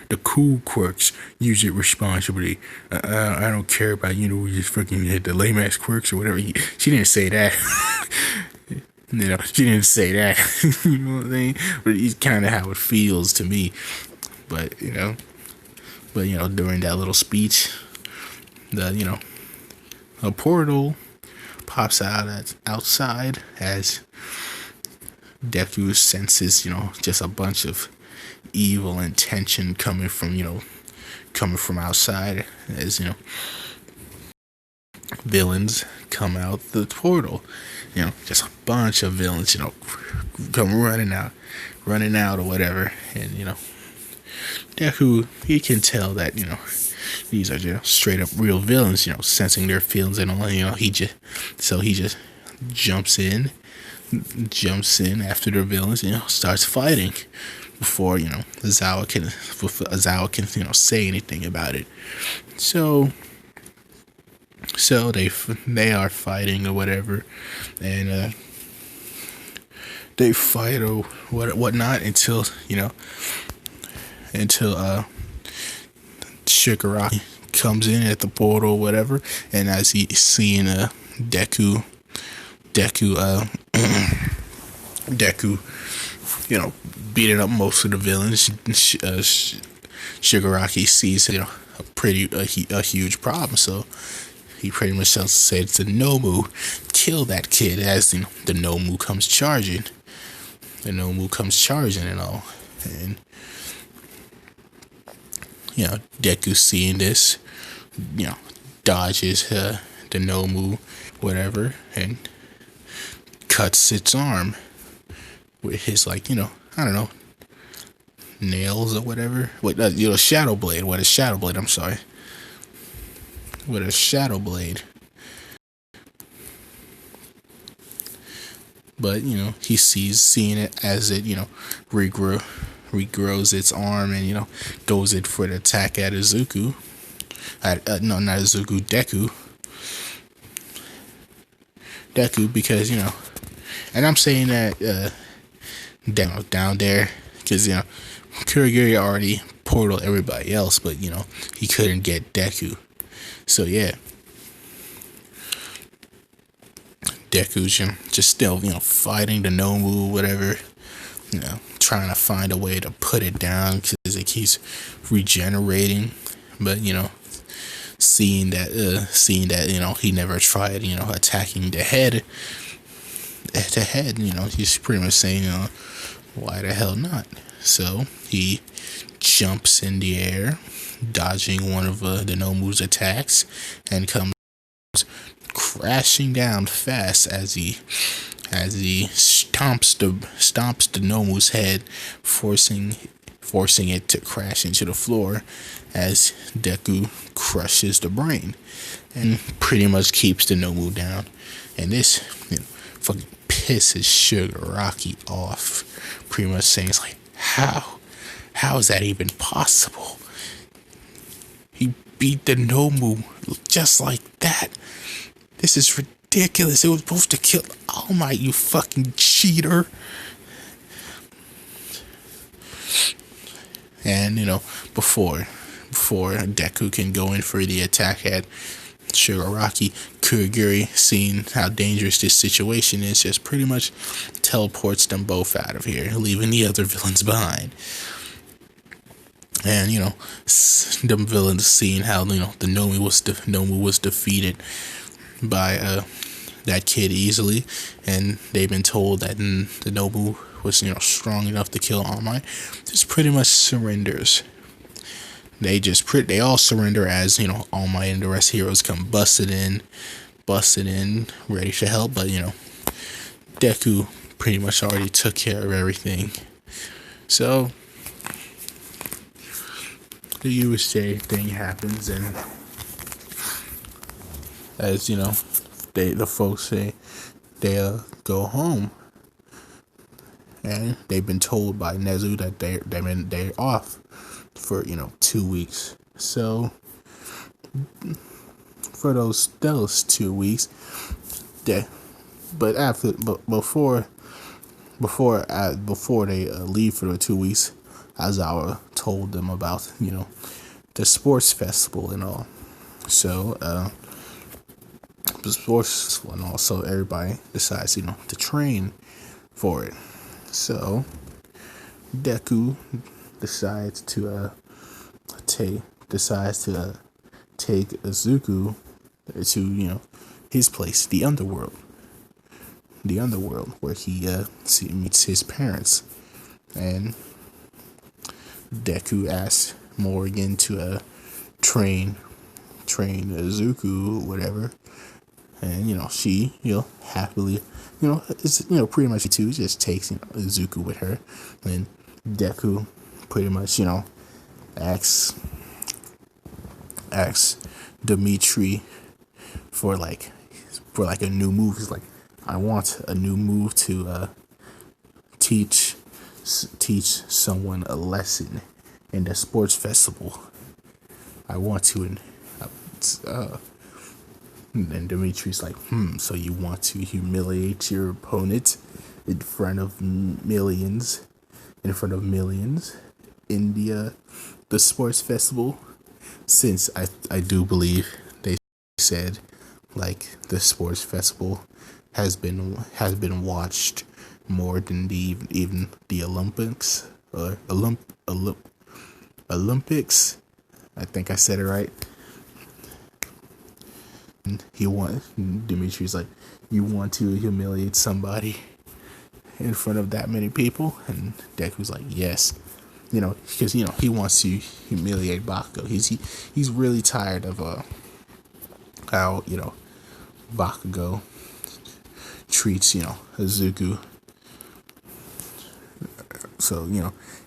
the cool quirks, use it responsibly. I don't care about just fucking hit the lame ass quirks or whatever. She didn't say that. She didn't say that. You know what I mean? But it's kind of how it feels to me. But during that little speech, a portal pops out outside as Deku senses, just a bunch of evil intention coming from outside, as villains come out the portal. Just a bunch of villains, come running out or whatever, and Deku, he can tell that these are just straight up real villains, sensing their feelings and all. He just jumps in after the villains, starts fighting before Aizawa can say anything about it. So they are fighting or whatever, and they fight or whatnot until Shigaraki comes in at the portal or whatever, and as he's seeing Deku beating up most of the villains, Shigaraki sees a huge problem. So he pretty much says to Nomu, kill that kid, as the Nomu comes charging. And all, and Deku seeing this, dodges the Nomu, whatever, and cuts its arm with his, like, I don't know, nails or whatever. Shadow blade. What is shadow blade? I'm sorry. With a shadow blade. But, he seeing it as it, regrows its arm and, goes in for the attack at Izuku. No, not Izuku, Deku. Deku, because, and I'm saying that, down there, because, Kurogiri already portaled everybody else, but, he couldn't get Deku. So, yeah. Deku's just still, fighting the Nomu, whatever, trying to find a way to put it down because it keeps regenerating. But, seeing that, he never tried, attacking the head, he's pretty much saying, why the hell not? So he jumps in the air, dodging one of the Nomu's attacks, and comes crashing down fast as he stomps the Nomu's head, forcing it to crash into the floor as Deku crushes the brain and pretty much keeps the Nomu down. And this fucking pisses Shigaraki off, pretty much saying, it's like, how is that even possible? He beat the Nomu just like that. This is ridiculous. It was supposed to kill All Might, you fucking cheater. And, before Deku can go in for the attack at Shigaraki, Kurogiri, seeing how dangerous this situation is, just pretty much teleports them both out of here, leaving the other villains behind. And, the villains seeing how, the Nomu was defeated by that kid easily, and they've been told that the Nomu was strong enough to kill All Might, just pretty much surrenders. They all surrender as All Might and the rest of heroes come busted in, ready to help. But Deku pretty much already took care of everything. So the USA thing happens, and as the folks say, they go home, and they've been told by Nezu that they're off for 2 weeks. So for those 2 weeks, before they leave for the 2 weeks, Aizawa told them about the sports festival and all. So the sports and also everybody decides to train for it. So Deku decides to take Izuku to his place, the underworld, where he meets his parents. And Deku asks Morrigan to train Izuku, whatever. And she happily it's pretty much too just takes Izuku with her. And Deku pretty much asks Demitri for a new move. He's like, I want a new move to teach someone a lesson in the sports festival. I want to, and Dimitri's like, so you want to humiliate your opponent in front of millions, in the sports festival? Since I do believe they said the sports festival has been watched more than even the Olympics or Olympics. I think I said it right. And Dimitri's like, you want to humiliate somebody in front of that many people? And Deku's like, yes. Because he wants to humiliate Bakugo. He's really tired of how, Bakugo treats, Izuku. So,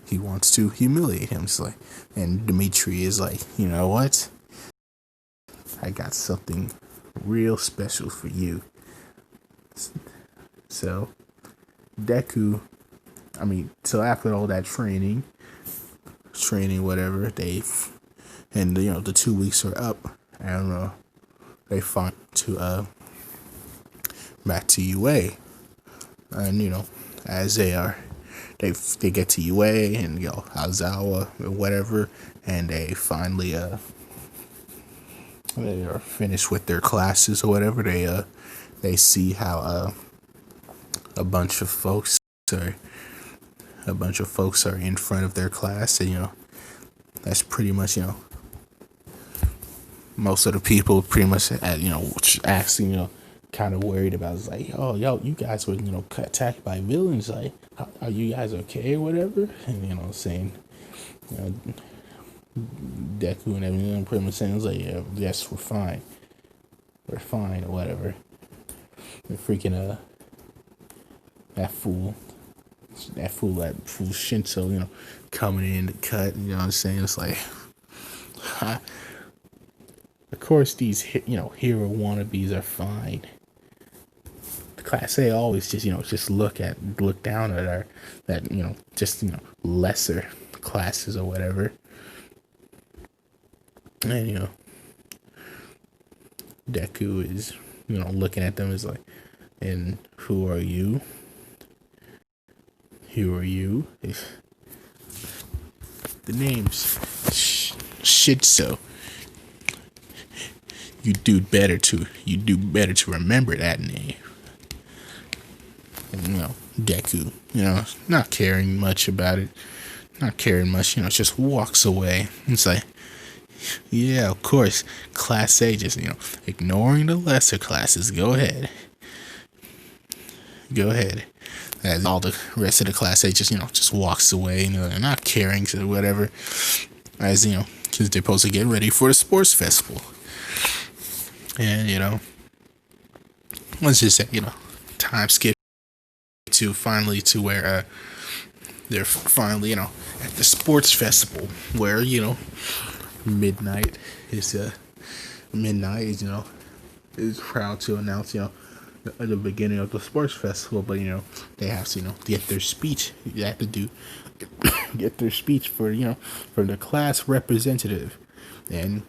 he wants to humiliate him. It's like, and Demitri is like, you know what? I got something real special for you. So, Deku, so after all that training, whatever, and the 2 weeks are up, and they find to back to UA, and as they get to UA and Aizawa or whatever, and they finally they are finished with their classes or whatever. They see how a bunch of folks are in front of their class, and that's pretty much most of the people pretty much asking kind of worried about. It's like, oh, you guys were attacked by villains, like, are you guys okay or whatever? And saying Deku and everything pretty much saying, like, yeah, yes, we're fine or whatever. And freaking that fool Shinso, coming in to cut, what I'm saying? It's like, of course these hero wannabes are fine. The Class A always just look down at lesser classes or whatever. And Deku is looking at them as like, and who are you? The name's Shitso. You do better to remember that name. And Deku, not caring much about it. Just walks away. It's like, yeah, of course, Class A just, ignoring the lesser classes. Go ahead. As all the rest of the Class A just walks away, not caring or whatever. As, because they're supposed to get ready for the sports festival. And, let's just say, time skip to where, they're finally, at the sports festival where, midnight is proud to announce, at the beginning of the sports festival, but they have to get their speech. They have to get their speech for the class representative, and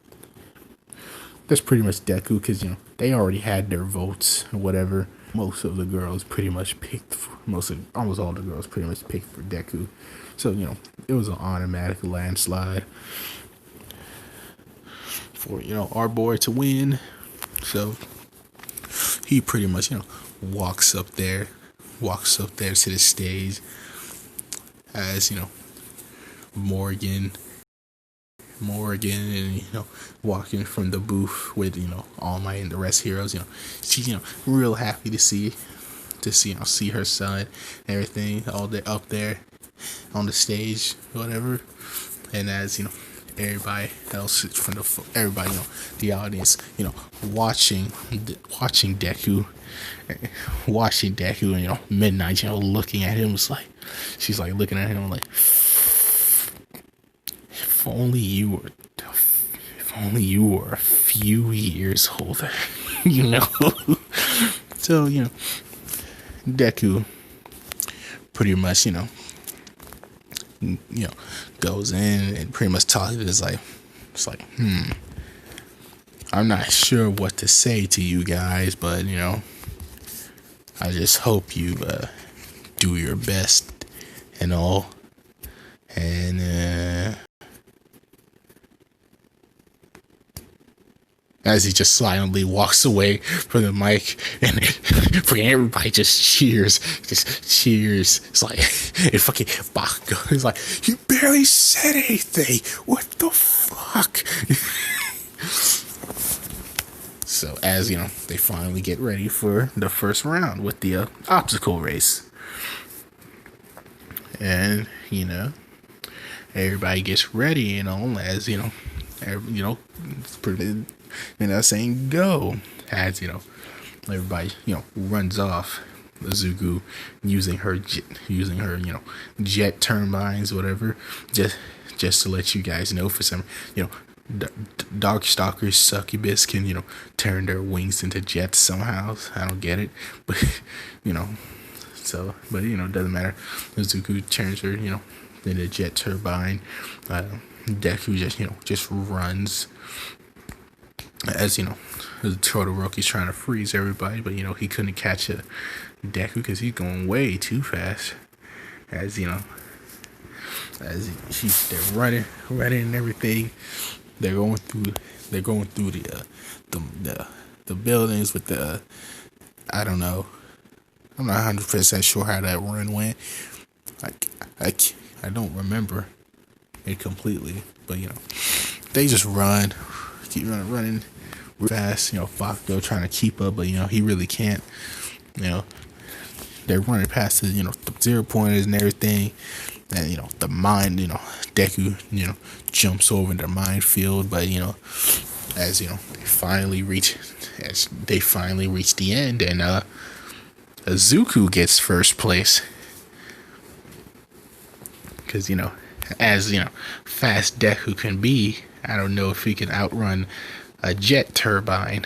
that's pretty much Deku, because they already had their votes or whatever. Most of the girls pretty much picked almost all the girls pretty much picked for Deku, so it was an automatic landslide for our boy to win. So he pretty much walks up there to the stage as Morrigan and walking from the booth with All Might and the rest heroes. She's real happy to see her son and everything all there up there on the stage, whatever. And as everybody else from the audience, watching Deku, and Midnight, looking at him, was like, she's like looking at him like, if only you were a few years older, So Deku pretty much goes in and pretty much talks. It's like, I'm not sure what to say to you guys, but I just hope you do your best and all. And as he just silently walks away from the mic, and everybody just cheers. It's like, it fucking Bakugo is like, you barely said anything. What the fuck? So as they finally get ready for the first round with the obstacle race, and everybody gets ready, as saying go. As everybody runs off. Izuku using her jet turbines, whatever, just to let you guys know, for some Darkstalkers, succubus can turn their wings into jets somehow. I don't get it, but it doesn't matter. Izuku turns her into jet turbine. Deku just runs, as Todoroki's trying to freeze everybody, but he couldn't catch Deku because he's going way too fast. As they're running and everything. They're going through the buildings with the, I don't know. I'm not 100% sure how that run went. I don't remember it completely, but they just keep running fast. Bakugo trying to keep up, but he really can't. They're running past the 0 pointers and everything, and the mine. Deku jumps over the minefield, but as they finally reach the end, and Izuku gets first place, because as fast Deku can be, I don't know if he can outrun a jet turbine.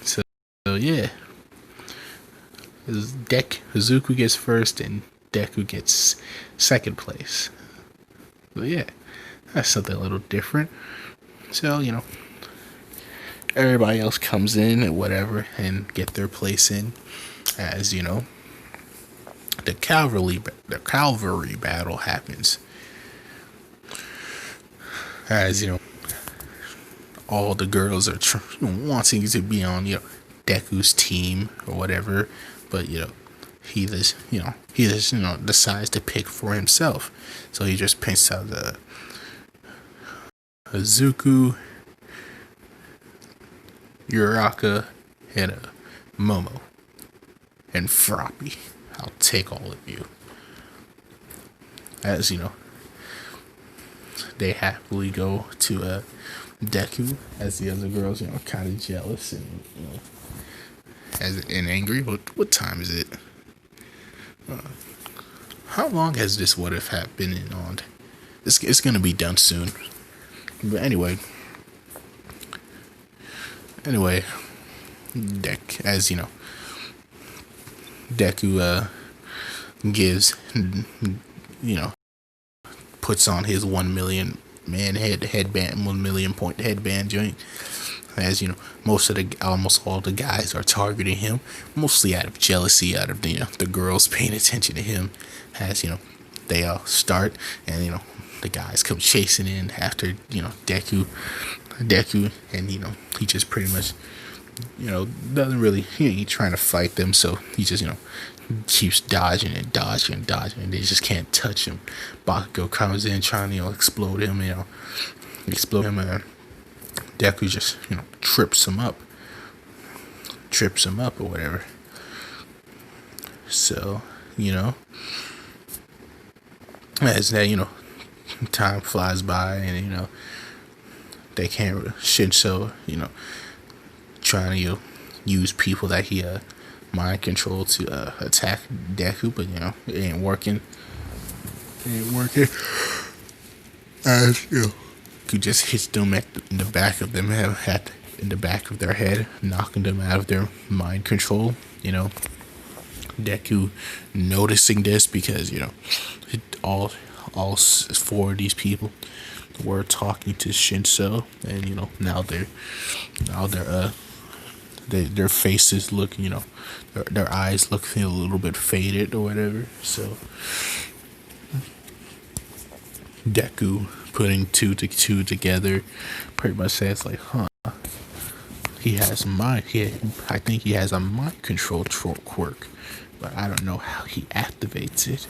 So yeah, Izuku gets first and Deku gets second place. But yeah, that's something a little different. So everybody else comes in and whatever and get their place in, as the cavalry battle happens. As all the girls are wanting to be on Deku's team or whatever, but he just decides to pick for himself. So he just picks out the Izuku, Uraraka, and Momo, and Froppy. I'll take all of you. As they happily go to Deku, as the other girls kind of jealous and and angry. What time is it? How long has this what if been on? It's gonna be done soon. But anyway, Deku gives puts on his 1 million man headband, 1 million point headband joint. As almost all the guys are targeting him, mostly out of jealousy, out of the girls paying attention to him. As they all start, and the guys come chasing in after Deku, and he just pretty much doesn't really, he ain't trying to fight them, so he just keeps dodging, and they just can't touch him. Bakugo comes in trying to explode him, and Deku just trips him up or whatever. So as that time flies by, and they can't Shinso trying to use people that he mind control to attack Deku, but it ain't working. As who just hits them in the back of them in the back of their head, knocking them out of their mind control. Deku noticing this, because all 4 of these people were talking to Shinso, and now their faces look, their eyes look a little bit faded or whatever. So Deku putting 2 to 2 together pretty much says like, I think he has a mind control quirk, but I don't know how he activates it.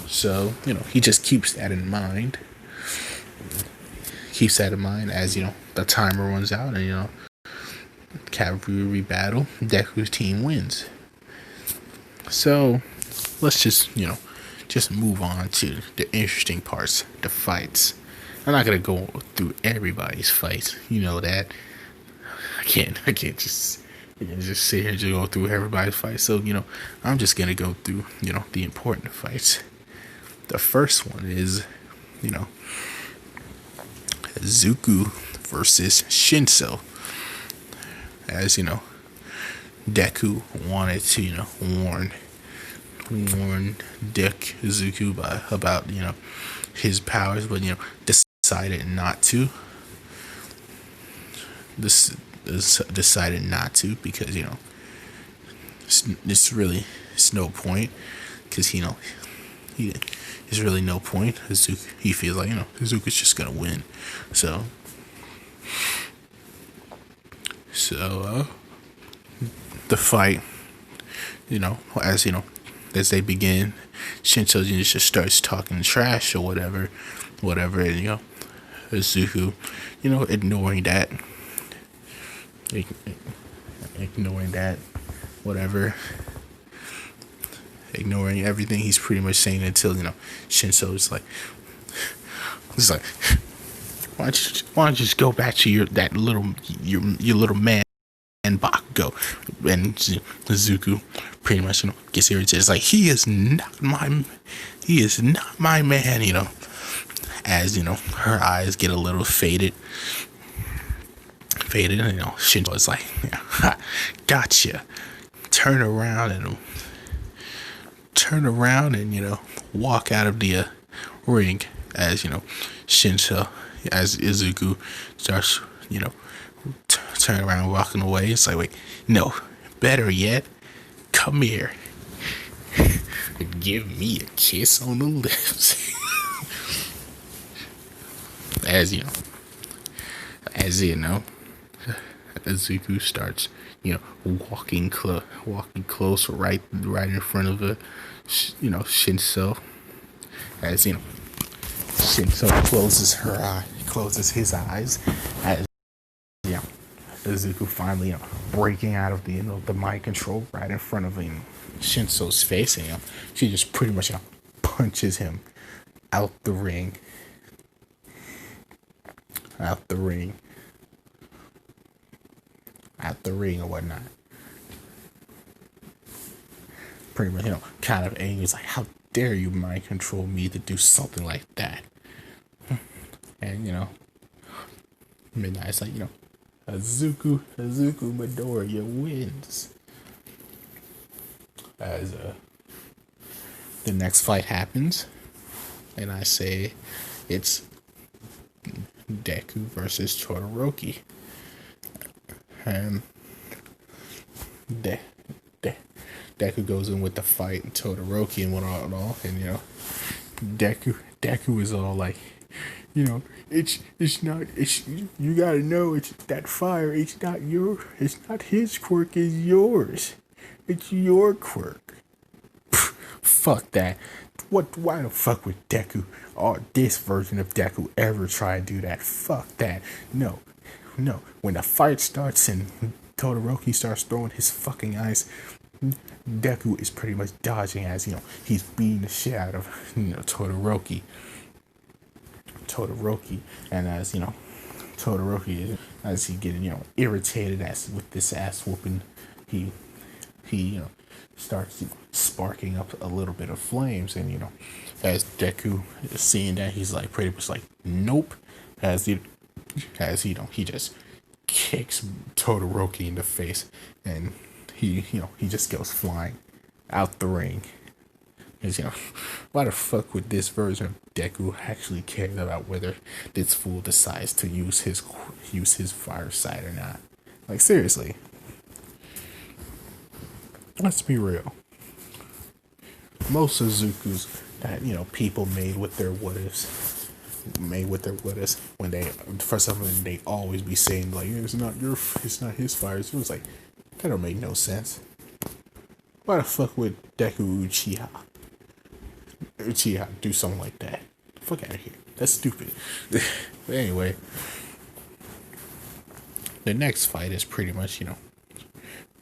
So he just keeps that in mind. As the timer runs out, and cavalry battle, Deku's team wins. So let's just move on to the interesting parts, the fights. I'm not gonna go through everybody's fights. You know that. I can't just sit here and just go through everybody's fights. So, I'm just gonna go through, the important fights. The first one is, you know, Zuko versus Shinso. As Deku wanted to, warn Zuko about his powers, but decided not to. Decided not to because it's no point because there's really no point. He feels like Zuko's just gonna win, so the fight, as they begin, Shinso just starts talking trash or whatever, and Zuko, ignoring that, whatever, ignoring everything he's pretty much saying until Shinso is like, why don't you just go back to your little man Bakugo, and Zuko pretty much gets irritated. It's like he is not my man, as her eyes get a little faded, and Shinzo is like, ha, gotcha. Turn around and walk out of the ring as Shinzo, as Izuku starts turn around walking away. It's like, wait, no, better yet, come here, give me a kiss on the lips. as Izuku starts walking close right in front of Shinso, as Shinso closes his eyes, as Izuku finally breaking out of the mind control right in front of Shinso's face, and she just pretty much punches him out the ring or whatnot. Pretty much, kind of angry. It's like, how dare you mind control me to do something like that? And Midnight's like, Izuku Midoriya wins. As the next fight happens, and I say it's Deku versus Todoroki. And Deku goes in with the fight, and Todoroki and all, and Deku is all like, it's not, you gotta know, it's that fire, it's not his quirk, it's yours. It's your quirk. Fuck that. Why the fuck would Deku, or this version of Deku, ever try to do that? Fuck that. No. When the fight starts and Todoroki starts throwing his fucking ice, Deku is pretty much dodging as, he's beating the shit out of, Todoroki, and as, Todoroki, as he getting, irritated with this ass whooping, he starts sparking up a little bit of flames, and as Deku is seeing that, he's like pretty much like, nope, as he just kicks Todoroki in the face, and he just goes flying out the ring. Because why the fuck would this version of Deku actually care about whether this fool decides to use his fire side or not? Like, seriously. Let's be real. Most Suzukus that people made with their what ifs, when they, for some reason, they always be saying like, it's not his fire. So it's like, that don't make no sense. Why the fuck would Deku Uchiha do something like that? Fuck out of here. That's stupid. But anyway, the next fight is pretty much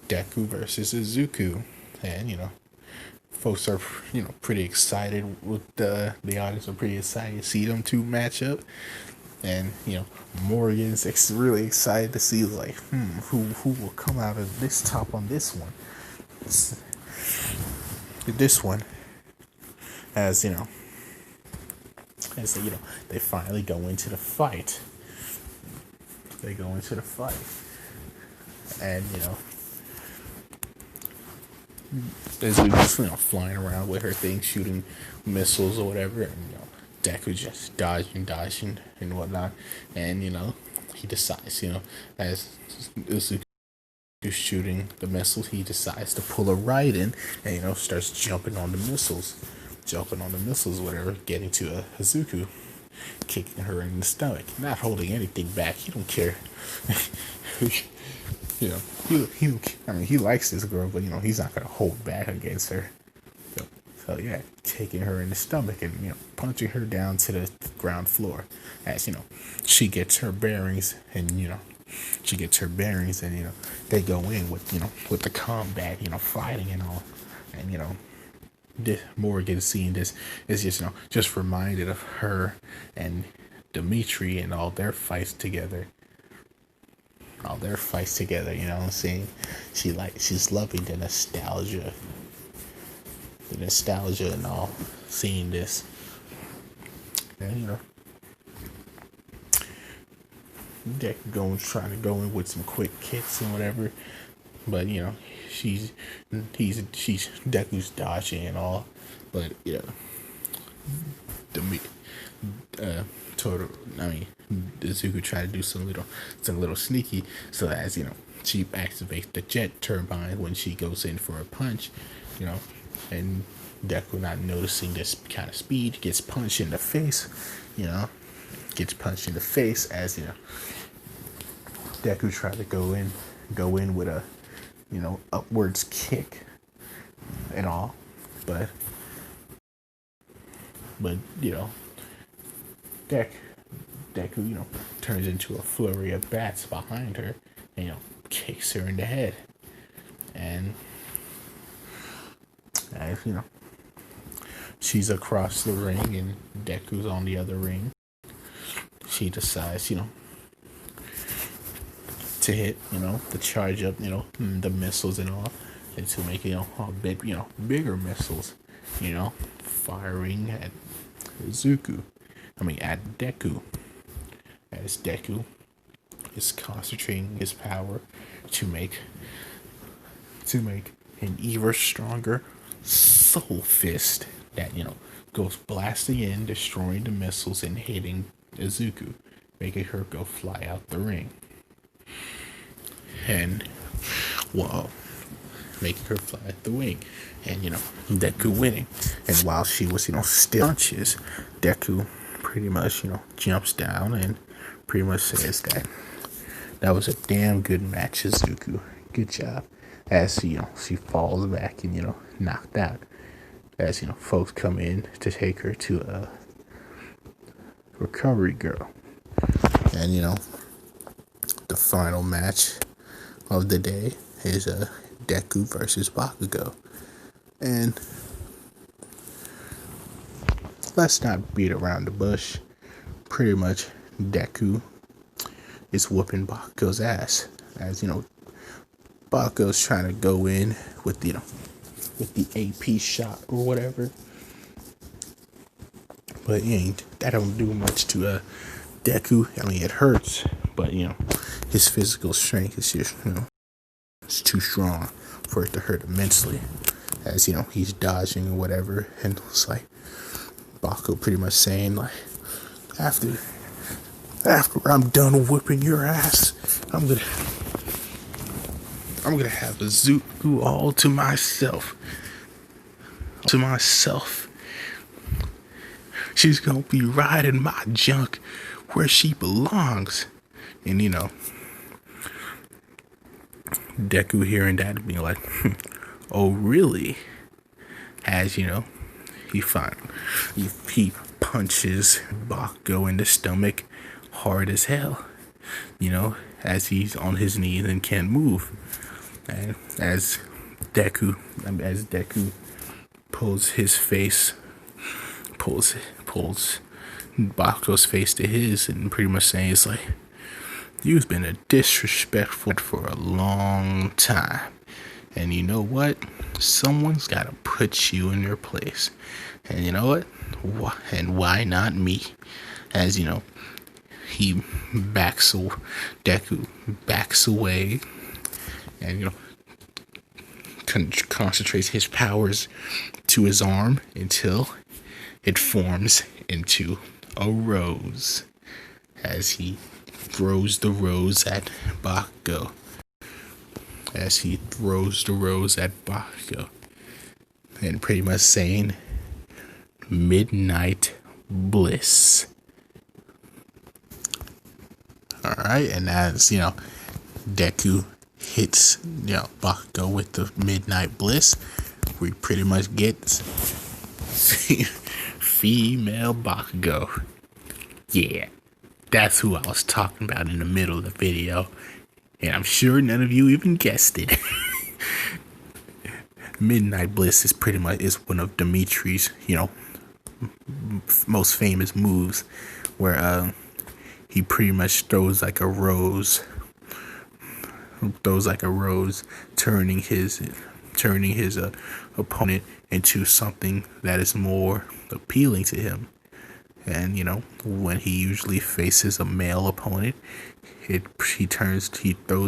Deku versus Izuku, and folks are pretty excited with the audience are pretty excited to see them two match up, And Morgan's really excited to see like, who will come out of this top on this one. This one, as they finally go into the fight. They go into the fight, and as we just flying around with her thing, shooting missiles or whatever, and Deku just dodging and whatnot, and he decides, as Uzuki is shooting the missiles, he decides to pull a Raiden and starts jumping on the missiles, whatever, getting to Hazuku, kicking her in the stomach, not holding anything back. He don't care. He likes this girl, but he's not gonna hold back against her. So yeah, taking her in the stomach and punching her down to the ground floor, as she gets her bearings, and they go in with the combat, fighting and all, and Morrigan seeing this is just reminded of her and Demitri and all their fights together. Seeing she's loving the nostalgia and all, seeing this, and Deck trying to go in with some quick kicks and whatever, but she's Deku's dodging and all, but Izuku tried to do some little sneaky, so as she activates the jet turbine when she goes in for a punch, and Deku, not noticing this kind of speed, gets punched in the face, as Deku tried to go in with a upwards kick and all, but Deku turns into a flurry of bats behind her and kicks her in the head, and as she's across the ring and Deku's on the other ring, she decides to hit to charge up the missiles and all, and to make bigger missiles, firing at at Deku, as Deku is concentrating his power to make an even stronger soul fist that goes blasting in, destroying the missiles and hitting Izuku, making her go fly out the ring. And making her fly at the wing, and Deku winning. And while she was still punches, Deku pretty much jumps down and pretty much says that was a damn good match, Izuku. Good job. As she falls back and knocked out, as folks come in to take her to a recovery girl, and the final match of the day is Deku versus Bakugo. And let's not beat around the bush. Pretty much Deku is whooping Bakugo's ass, as Bakugo's trying to go in with the AP shot or whatever, but that don't do much to Deku. It hurts, but his physical strength is just it's too strong for it to hurt immensely, as he's dodging or whatever, and it's like Bakugo pretty much saying like, after I'm done whipping your ass, I'm gonna have Izuku all to myself. She's gonna be riding my junk where she belongs. And Deku hearing that and being like, oh really? As he punches Bakugo in the stomach hard as hell, as he's on his knees and can't move. And as Deku pulls Bakugo's face to his and pretty much saying, it's like, you've been a disrespectful for a long time. And you know what? Someone's got to put you in your place. And you know what? And why not me? As you know, Deku backs away and, you know, concentrates his powers to his arm until it forms into a rose as he throws the rose at Bakugo. And pretty much saying, midnight bliss. Alright, and as, you know, Deku hits, you know, Bakugo with the midnight bliss, we pretty much get female Bakugo. Yeah, that's who I was talking about in the middle of the video. And I'm sure none of you even guessed it. Midnight Bliss is one of Dimitri's, you know, most famous moves, where he pretty much throws like a rose, turning his opponent into something that is more appealing to him. And you know, when he usually faces a male opponent, he throws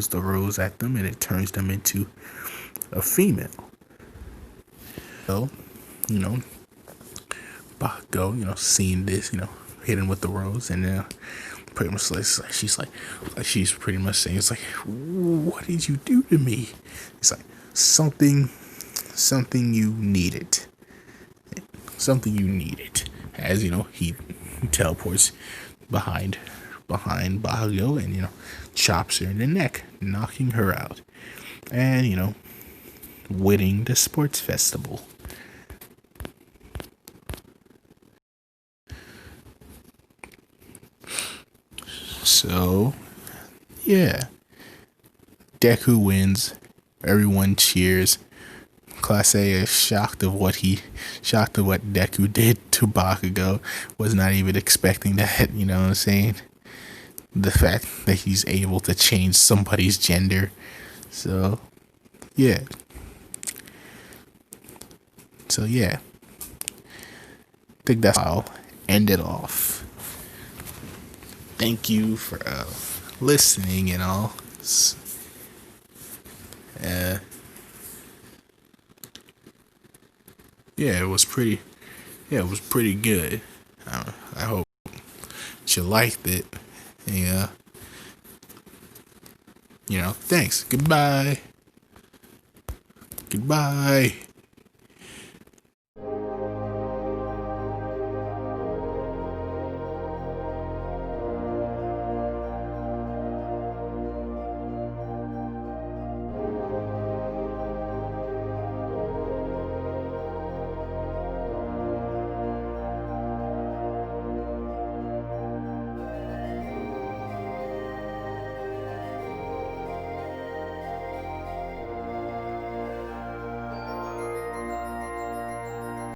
the rose at them and it turns them into a female. So, you know, Bakugo, you know, seeing this, you know, hitting with the rose, and pretty much she's pretty much saying, it's like, what did you do to me? It's like something you needed. As you know, he teleports behind Bakugo and, you know, chops her in the neck, knocking her out, and, you know, winning the sports festival. So, yeah, Deku wins. Everyone cheers. Class A is shocked of what Deku did to Bakugo. Was not even expecting that, you know what I'm saying? The fact that he's able to change somebody's gender. So, yeah. I think that's how I'll end it off. Thank you for listening and all. Yeah, it was pretty good. I hope you liked it. Yeah. You know, thanks. Goodbye.